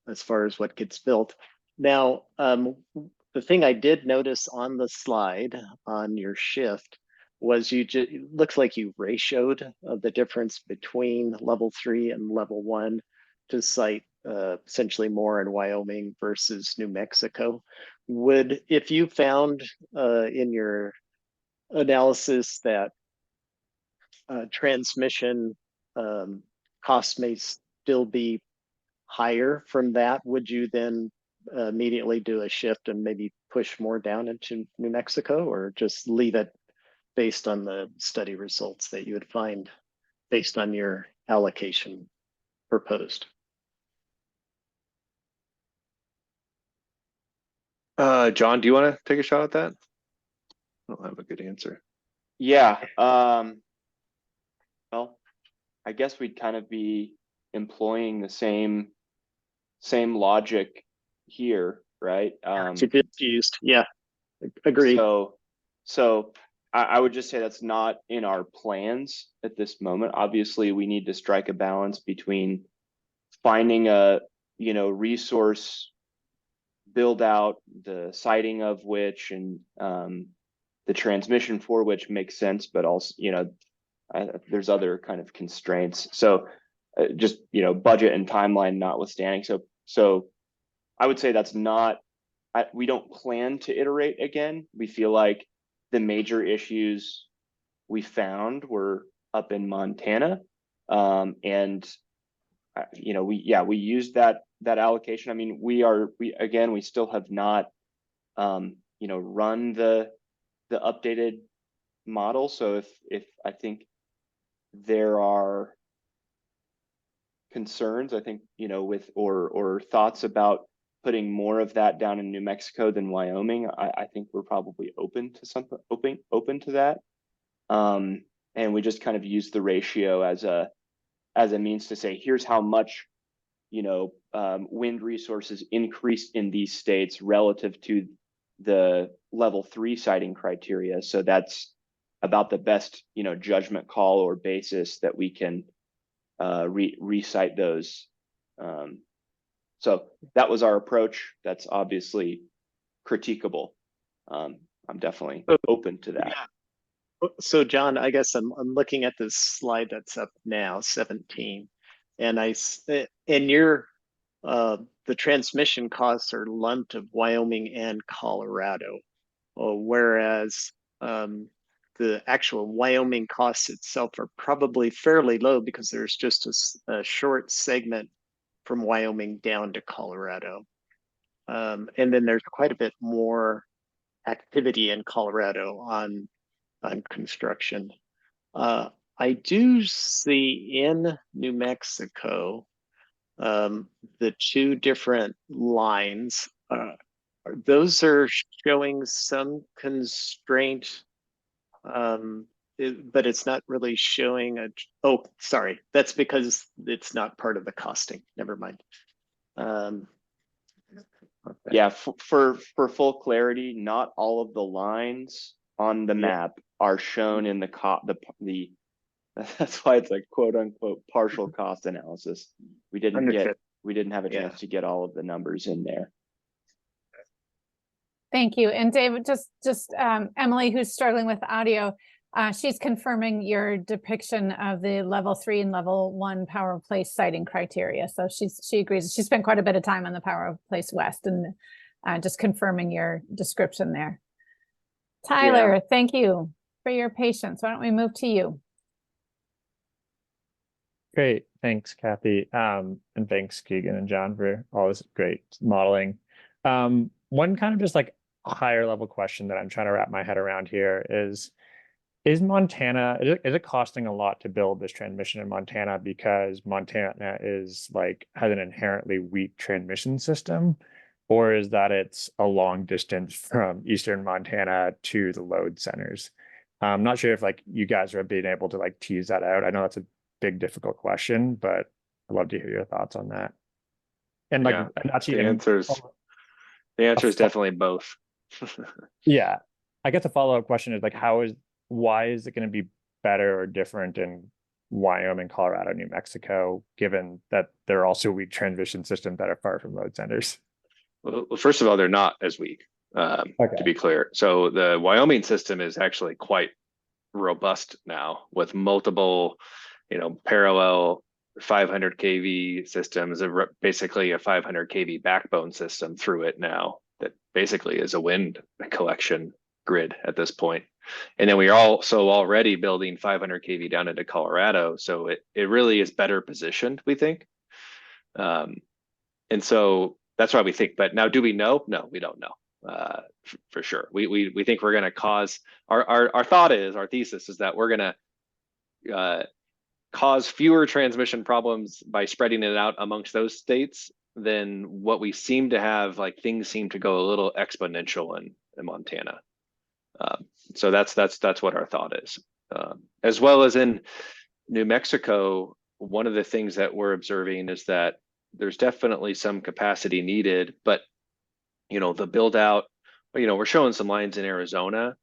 As far as what gets built. Now, the thing I did notice on the slide on your shift was it looks like you ratioed the difference between level 3 and level 1 to cite essentially more in Wyoming versus New Mexico. If you found in your analysis that transmission costs may still be higher from that, would you then immediately do a shift and maybe push more down into New Mexico, or just leave it based on the study results that you would find based on your allocation proposed? John, do you want to take a shot at that? I don't have a good answer. Yeah. Well, I guess we'd kind of be employing the same logic here, right? Confused. Yeah, agreed. So I would just say that's not in our plans at this moment. Obviously, we need to strike a balance between finding a resource, build out the siting of which, and the transmission for which makes sense, but also there's other kind of constraints. So just budget and timeline notwithstanding. So I would say that's not. We don't plan to iterate again. We feel like the major issues we found were up in Montana, and we used that allocation. I mean, we still have not run the updated model. So if I think there are concerns, I think with or thoughts about putting more of that down in New Mexico than Wyoming, I think we're probably open to that. And we just kind of use the ratio as a means to say, here's how much wind resources increased in these states relative to the level 3 siting criteria. So that's about the best judgment call or basis that we can recite those. So that was our approach. That's obviously critiquable. I'm definitely open to that. Yeah. So John, I guess I'm looking at this slide that's up now, 17, and the transmission costs are lumped of Wyoming and Colorado, whereas the actual Wyoming costs itself are probably fairly low because there's just a short segment from Wyoming down to Colorado. And then there's quite a bit more activity in Colorado on construction. I do see in New Mexico the two different lines. Those are showing some constraint, but it's not really showing oh, sorry, that's because it's not part of the costing. Never mind. Okay. Yeah, for full clarity, not all of the lines on the map are shown in the that's why it's like quote unquote partial cost analysis. We didn't have a chance to get all of the numbers in there. Thank you. And David, just Emily, who's struggling with audio, she's confirming your depiction of the level 3 and level 1 Power Place siting criteria. So she agrees. She spent quite a bit of time on the Power Place West, and just confirming your description there. Tyler, thank you for your patience. Why don't we move to you? Great. Thanks, Kathy. And thanks, Keegan and John, for all this great modeling. One kind of just like higher level question that I'm trying to wrap my head around here is Montana, is it costing a lot to build this transmission in Montana because Montana is like has an inherently weak transmission system? Or is that it's a long distance from eastern Montana to the load centers? I'm not sure if like you guys are being able to like tease that out. I know that's a big, difficult question, but I'd love to hear your thoughts on that. And like, Yeah, and actually, the answer is definitely both. yeah, I guess the follow-up question is like, why is it going to be better or different in Wyoming, Colorado, New Mexico, given that there are also weak transmission systems that are far from load centers? Well, first of all, they're not as weak, to be clear. So the Wyoming system is actually quite robust now with multiple, parallel 500 kV systems, basically a 500 kV backbone system through it now that basically is a wind collection grid at this point. And then we are also already building 500 kV down into Colorado. So it really is better positioned, we think. And so that's why we think, but now do we know? No, we don't know for sure. We think we're going to cause, our thought is, our thesis is that we're going to cause fewer transmission problems by spreading it out amongst those states than what we seem to have, like things seem to go a little exponential in Montana. So that's what our thought is. As well as in New Mexico, one of the things that we're observing is that there's definitely some capacity needed, but the build out, we're showing some lines in Arizona,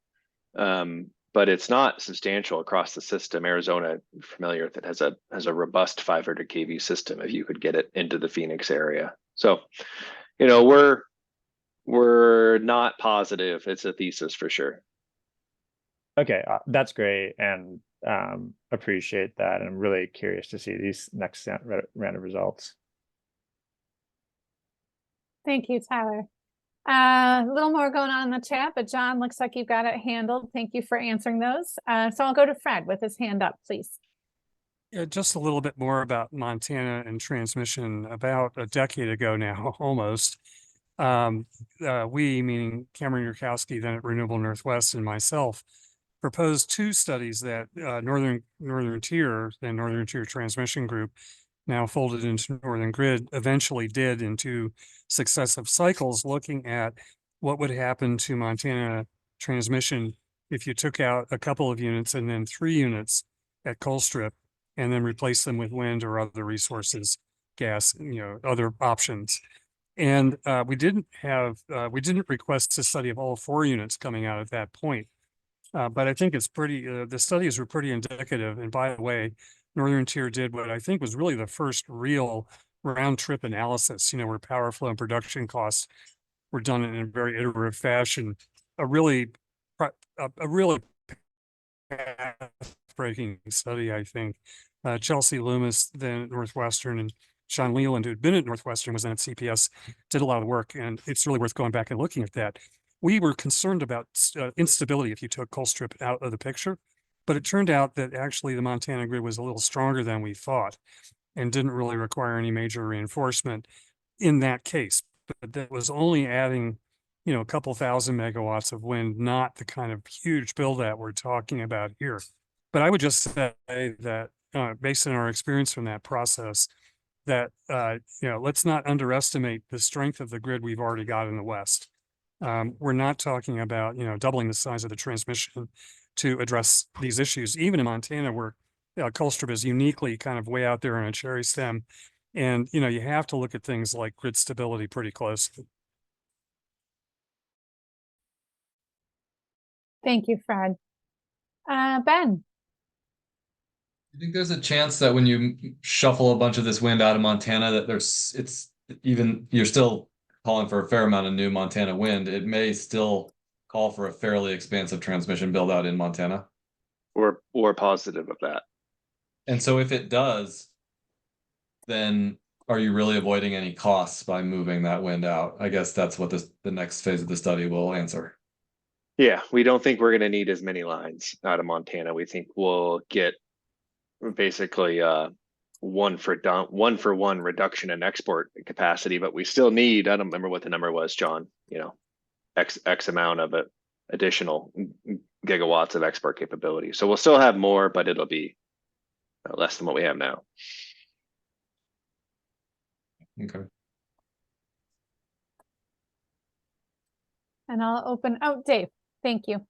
but it's not substantial across the system. Arizona, familiar with it, has a robust 500 kV system if you could get it into the Phoenix area. So, we're not positive. It's a thesis for sure. Okay, that's great, and appreciate that. And I'm really curious to see these next round of results. Thank you, Tyler. A little more going on in the chat, but John, looks like you've got it handled. Thank you for answering those. So I'll go to Fred with his hand up, please. Yeah, just a little bit more about Montana and transmission. About a decade ago now, almost, we, meaning Cameron Yurkowski, then at Renewable Northwest, and myself, proposed two studies that Northern Tier, then Northern Tier Transmission Group, now folded into Northern Grid, eventually did in two successive cycles, looking at what would happen to Montana transmission if you took out a couple of units and then 3 units at Colstrip, and then replace them with wind or other resources, gas, other options. And we didn't request a study of all 4 units coming out at that point. But I think it's pretty, the studies were pretty indicative. And by the way, Northern Tier did what I think was really the first real round trip analysis, where power flow and production costs were done in a very iterative fashion. A really breaking study, I think. Chelsea Loomis, then at Northwestern, and Sean Leland, who had been at Northwestern, was then at CPS, did a lot of the work, and it's really worth going back and looking at that. We were concerned about instability if you took Colstrip out of the picture, but it turned out that actually the Montana grid was a little stronger than we thought and didn't really require any major reinforcement in that case. But that was only adding, a couple thousand megawatts of wind, not the kind of huge build out we're talking about here. But I would just say that based on our experience from that process, that, let's not underestimate the strength of the grid we've already got in the West. We're not talking about, doubling the size of the transmission to address these issues. Even in Montana, where Colstrip is uniquely kind of way out there on a cherry stem. And, you have to look at things like grid stability pretty closely. Thank you, Fred. Ben. I think there's a chance that when you shuffle a bunch of this wind out of Montana, that you're still calling for a fair amount of new Montana wind. It may still call for a fairly expansive transmission build out in Montana. Or positive of that. And so if it does, then are you really avoiding any costs by moving that wind out? I guess that's what the next phase of the study will answer. Yeah, we don't think we're going to need as many lines out of Montana. We think we'll get basically one for one reduction in export capacity, but we still need, I don't remember what the number was, John, you know, X amount of additional gigawatts of export capability. So we'll still have more, but it'll be less than what we have now. Okay. And I'll open, oh, Dave, thank you.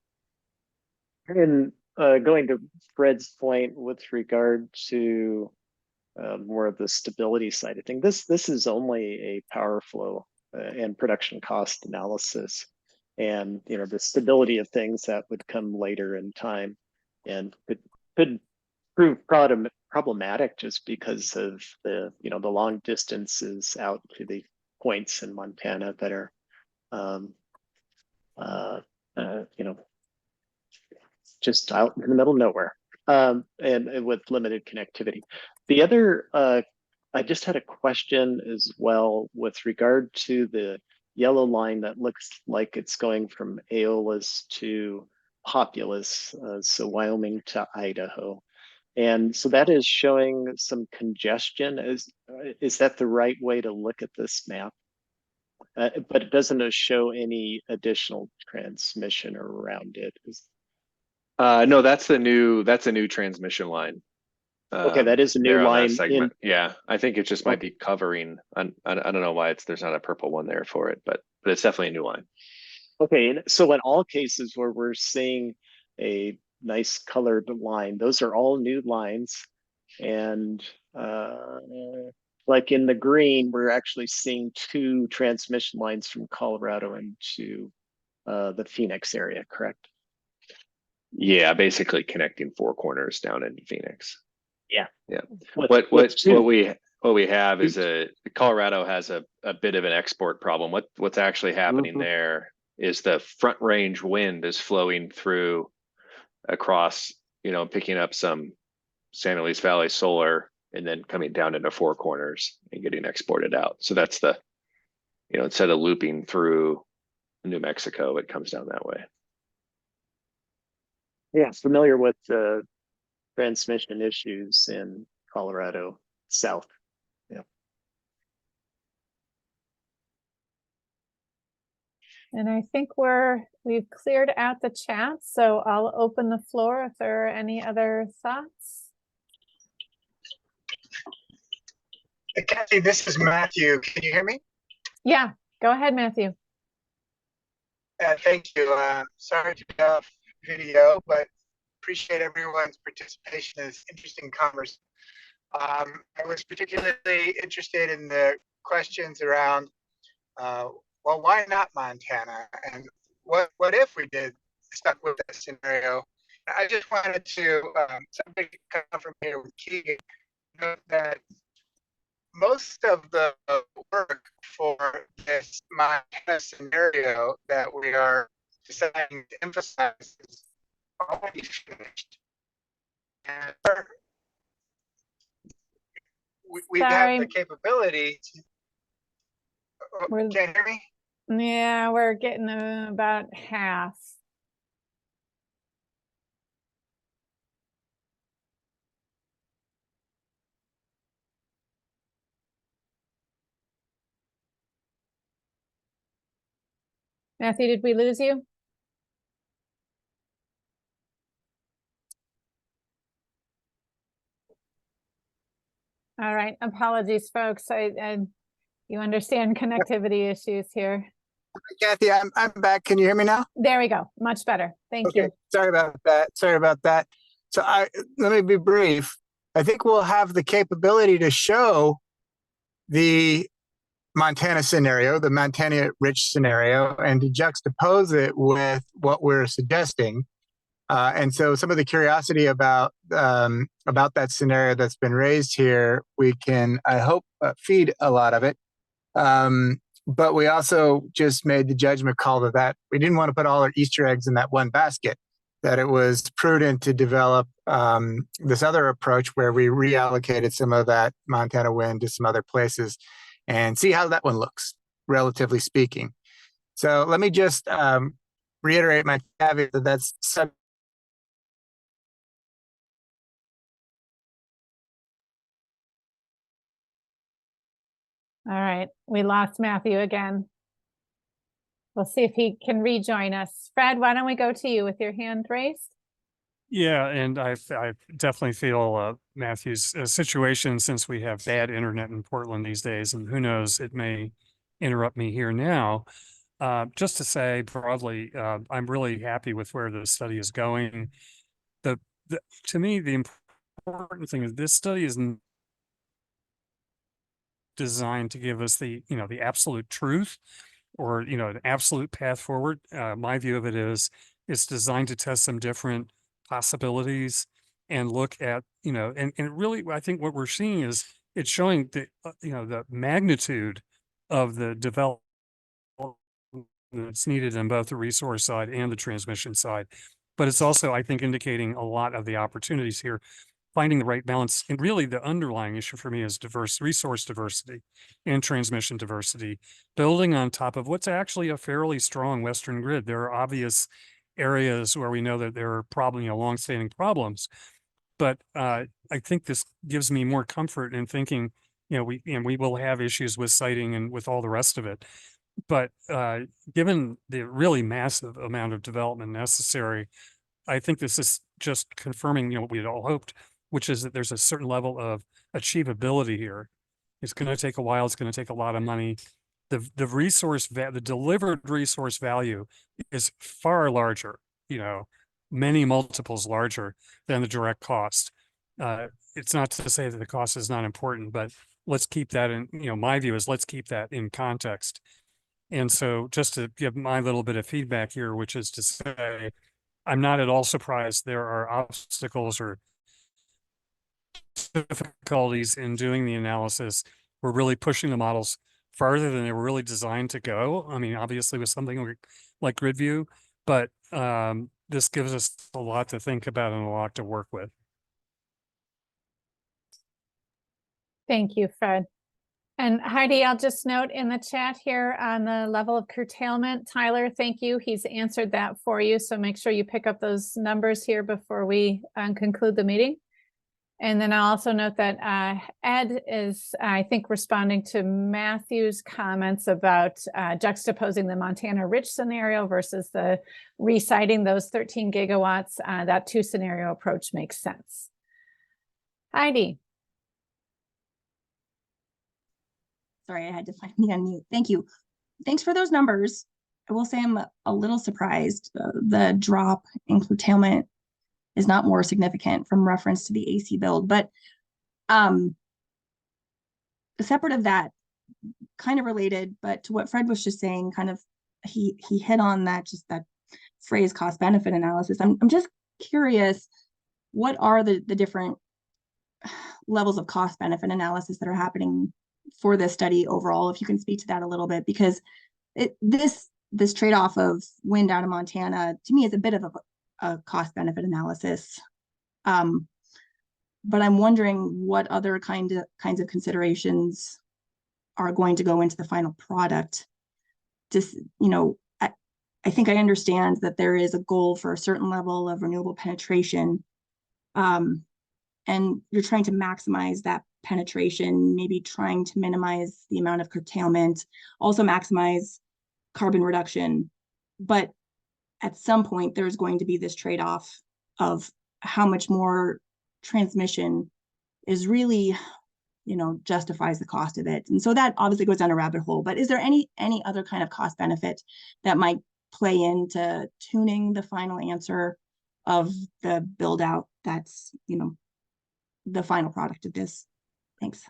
And going to Fred's point with regard to more of the stability side of things, this is only a power flow and production cost analysis. And you know, the stability of things that would come later in time and could prove problematic just because of the, you know, the long distances out to the points in Montana that are you know, just out in the middle of nowhere, and with limited connectivity. The other, I just had a question as well with regard to the yellow line that looks like it's going from Aeolus to Populous, so Wyoming to Idaho. And so that is showing some congestion. Is that the right way to look at this map? But it doesn't show any additional transmission around it. No, that's a new transmission line. Okay, that is a new there on that line segment. in. Yeah, I think it just might be covering. I don't know why there's not a purple one there for it, but it's definitely a new line. Okay, and so in all cases where we're seeing a nice colored line, those are all new lines, and like in the green, we're actually seeing two transmission lines from Colorado into the Phoenix area, correct? Yeah, basically connecting Four Corners down into Phoenix. Yeah. Yeah. What we have is Colorado has a bit of an export problem. What's actually happening there is the Front Range wind is flowing through across, you know, picking up some San Luis Valley solar and then coming down into Four Corners and getting exported out. So that's the, you know, instead of looping through New Mexico, it comes down that way. Yeah, familiar with the transmission issues in Colorado South. Yeah. And I think we've cleared out the chat, so I'll open the floor if there are any other thoughts. Kathy, this is Matthew. Can you hear me? Yeah, go ahead, Matthew. Thank you. Sorry to be off video, but appreciate everyone's participation in this interesting conversation. I was particularly interested in the questions around, well, why not Montana? And what if we did stuck with that scenario? I just wanted to, somebody come from here with Keegan, note that most of the work for this Montana scenario that we are deciding to emphasize is already finished. And we have the capability to, can you hear me? Yeah, we're getting about half. Matthew, did we lose you? All right, apologies, folks. You understand connectivity issues here. Kathy, I'm back. Can you hear me now? There we go. Much better. Thank you. Sorry about that. So let me be brief. I think we'll have the capability to show the Montana scenario, the Montana rich scenario, and to juxtapose it with what we're suggesting. And so some of the curiosity about that scenario that's been raised here, we can, I hope, feed a lot of it. But we also just made the judgment call that we didn't want to put all our Easter eggs in that one basket, that it was prudent to develop this other approach where we reallocated some of that Montana wind to some other places and see how that one looks, relatively speaking. So let me just reiterate my caveat that that's All right, we lost Matthew again. We'll see if he can rejoin us. Fred, why don't we go to you with your hand raised? Yeah, and I definitely feel Matthew's situation, since we have bad internet in Portland these days, and who knows, it may interrupt me here now. Just to say broadly, I'm really happy with where the study is going. To me, the important thing is this study is designed to give us the absolute truth, or an absolute path forward. My view of it is it's designed to test some different possibilities and look at and really I think what we're seeing is it's showing the the magnitude of the development that's needed in both the resource side and the transmission side. But it's also, I think, indicating a lot of the opportunities here, finding the right balance. And really the underlying issue for me is resource diversity and transmission diversity, building on top of what's actually a fairly strong Western grid. There are obvious areas where we know that there are probably longstanding problems, but I think this gives me more comfort in thinking, we will have issues with siting and with all the rest of it. But given the really massive amount of development necessary, I think this is just confirming, what we had all hoped, which is that there's a certain level of achievability here. It's going to take a while. It's going to take a lot of money. The delivered resource value is far larger, many multiples larger than the direct cost. It's not to say that the cost is not important, but let's keep that in, my view is let's keep that in context. And so just to give my little bit of feedback here, which is to say, I'm not at all surprised there are obstacles or difficulties in doing the analysis. We're really pushing the models farther than they were really designed to go. I mean, obviously with something like GridView, but this gives us a lot to think about and a lot to work with. Thank you, Fred. And Heidi, I'll just note in the chat here on the level of curtailment, Tyler, thank you. He's answered that for you. So make sure you pick up those numbers here before we conclude the meeting. And then I'll also note that Ed is, I think, responding to Matthew's comments about juxtaposing the Montana Rich scenario versus the reciting those 13 gigawatts. That two scenario approach makes sense. Heidi. Sorry, I had to find me on mute. Thank you. Thanks for those numbers. I will say I'm a little surprised. The drop in curtailment is not more significant from reference to the AC build, but separate of that, kind of related, but to what Fred was just saying, kind of he hit on that, just that phrase cost benefit analysis. I'm just curious, what are the different levels of cost benefit analysis that are happening for this study overall, if you can speak to that a little bit, because this trade-off of wind out of Montana to me is a bit of a cost benefit analysis. But I'm wondering what other kinds of considerations are going to go into the final product. Just, I think I understand that there is a goal for a certain level of renewable penetration, and you're trying to maximize that penetration, maybe trying to minimize the amount of curtailment, also maximize carbon reduction. But at some point, there's going to be this trade-off of how much more transmission is really, justifies the cost of it. And so that obviously goes down a rabbit hole. But is there any other kind of cost benefit that might play into tuning the final answer of the build out that's, the final product of this? Thanks.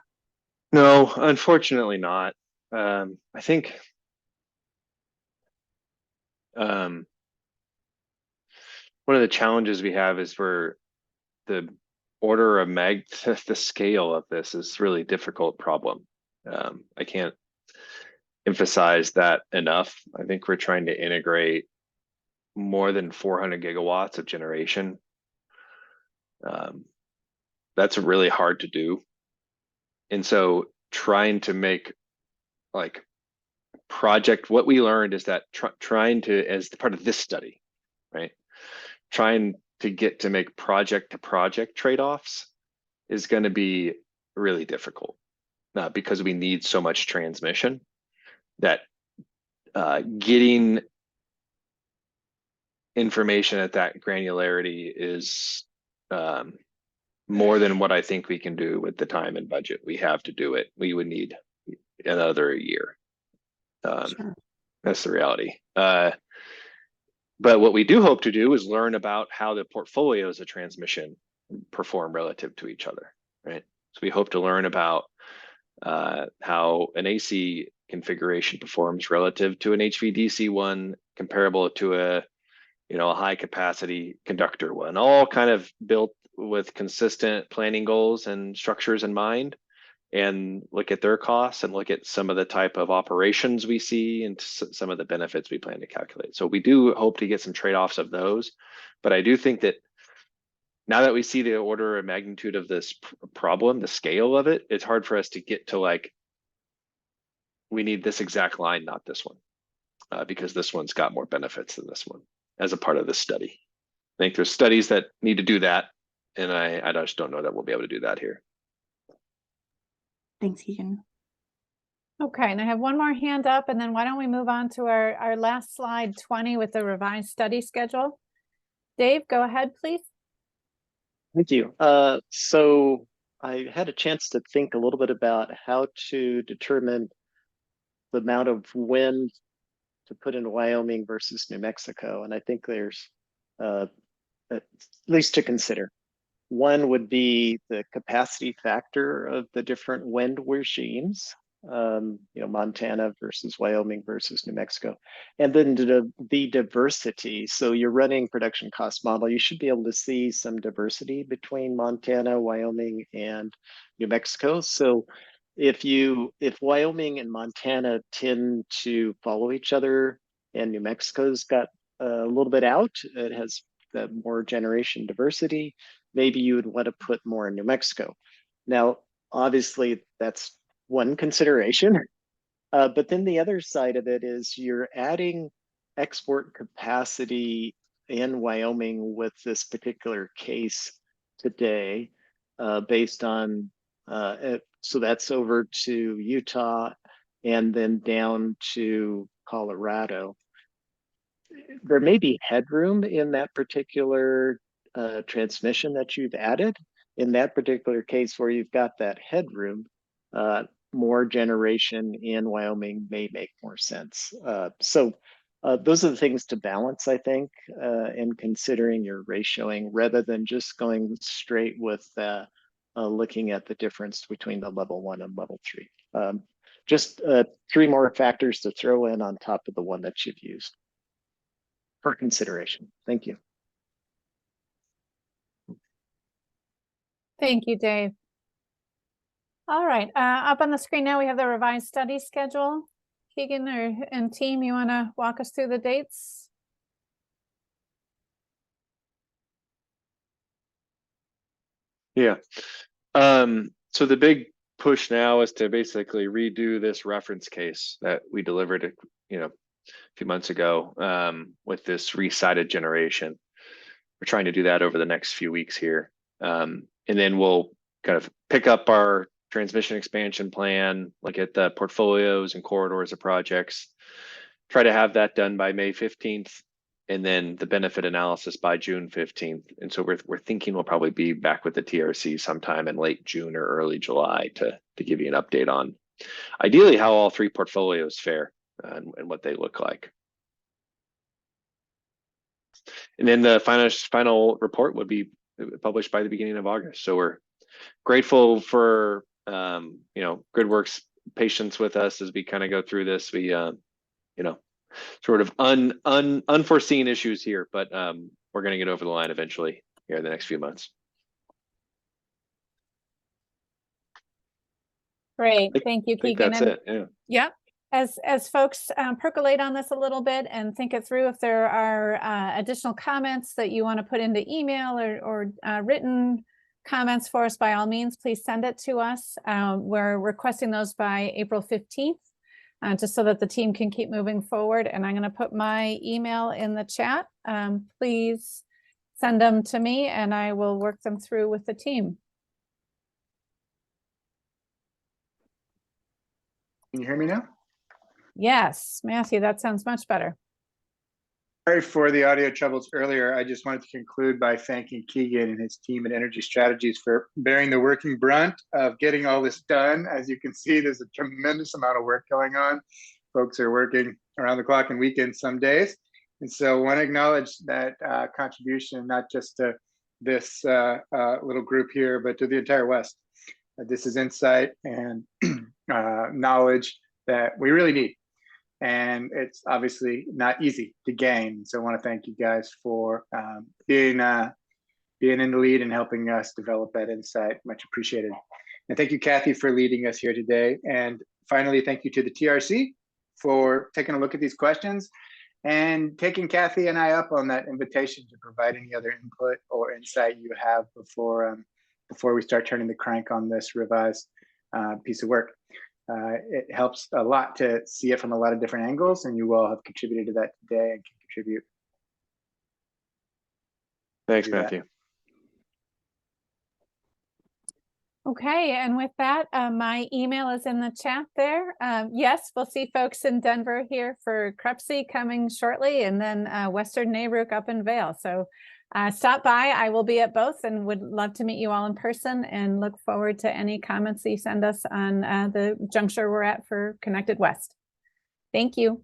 No, unfortunately not. I think one of the challenges we have is for the order of the scale of this is really difficult problem. I can't emphasize that enough. I think we're trying to integrate more than 400 gigawatts of generation. That's really hard to do. And so trying to make what we learned is that trying to, as part of this study, right? Trying to get to make project to project trade-offs is going to be really difficult. because we need so much transmission that getting information at that granularity is more than what I think we can do with the time and budget we have to do it. We would need another year. Sure. That's the reality. But what we do hope to do is learn about how the portfolios of transmission perform relative to each other, right? So we hope to learn about how an AC configuration performs relative to an HVDC one, comparable to a high capacity conductor one, all kind of built with consistent planning goals and structures in mind, and look at their costs and look at some of the type of operations we see and some of the benefits we plan to calculate. So we do hope to get some trade-offs of those, but I do think that now that we see the order of magnitude of this problem, the scale of it, it's hard for us to get to like, we need this exact line, not this one, because this one's got more benefits than this one as a part of this study. I think there's studies that need to do that, and I just don't know that we'll be able to do that here. Thanks, Keegan. Okay, and I have one more hand up, and then why don't we move on to our last slide 20 with the revised study schedule. Dave, go ahead, please. Thank you. So I had a chance to think a little bit about how to determine the amount of wind to put in Wyoming versus New Mexico. And I think there's at least to consider. One would be the capacity factor of the different wind regimes, Montana versus Wyoming versus New Mexico. And then the diversity. So you're running production cost model, you should be able to see some diversity between Montana, Wyoming, and New Mexico. So if Wyoming and Montana tend to follow each other and New Mexico's got a little bit out, it has the more generation diversity, maybe you would want to put more in New Mexico. Now, obviously that's one consideration, but then the other side of it is you're adding export capacity in Wyoming with this particular case today, based on, so that's over to Utah and then down to Colorado. There may be headroom in that particular transmission that you've added. In that particular case where you've got that headroom, more generation in Wyoming may make more sense. So those are the things to balance, I think, in considering your ratioing rather than just going straight with looking at the difference between the level 1 and level 3. Just 3 more factors to throw in on top of the one that you've used for consideration. Thank you. Thank you, Dave. All right, up on the screen now we have the revised study schedule. Keegan and team, you want to walk us through the dates? Yeah. So the big push now is to basically redo this reference case that we delivered, a few months ago, with this resited generation. We're trying to do that over the next few weeks here. And then we'll kind of pick up our transmission expansion plan, look at the portfolios and corridors of projects, try to have that done by May 15th, and then the benefit analysis by June 15th. And so we're thinking we'll probably be back with the TRC sometime in late June or early July to give you an update on ideally how all 3 portfolios fare and what they look like. And then the final report would be published by the beginning of August. So we're grateful for GridWorks patience with us as we kind of go through this. We sort of unforeseen issues here, but we're going to get over the line eventually here in the next few months. Great, thank you, Keegan. That's it. Yeah. Yep. As folks percolate on this a little bit and think it through, if there are additional comments that you want to put into email or written comments for us, by all means, please send it to us. We're requesting those by April 15th, just so that the team can keep moving forward. And I'm going to put my email in the chat. Please send them to me and I will work them through with the team. Can you hear me now? Yes, Matthew, that sounds much better. Sorry for the audio troubles earlier. I just wanted to conclude by thanking Keegan and his team at Energy Strategies for bearing the working brunt of getting all this done. As you can see, there's a tremendous amount of work going on. Folks are working around the clock and weekends some days. And so I want to acknowledge that contribution, not just to this little group here, but to the entire West. This is insight and knowledge that we really need. And it's obviously not easy to gain. So I want to thank you guys for being in the lead and helping us develop that insight. Much appreciated. And thank you, Kathy, for leading us here today. And finally, thank you to the TRC for taking a look at these questions and taking Kathy and I up on that invitation to provide any other input or insight you have before we start turning the crank on this revised piece of work. It helps a lot to see it from a lot of different angles, and you all have contributed to that today and can contribute. Thanks, Do that. Matthew. Okay, and with that, my email is in the chat there. Yes, we'll see folks in Denver here for Crepsey coming shortly, and then Western Nabrook up in Vail. So stop by. I will be at both and would love to meet you all in person, and look forward to any comments that you send us on the juncture we're at for Connected West. Thank you.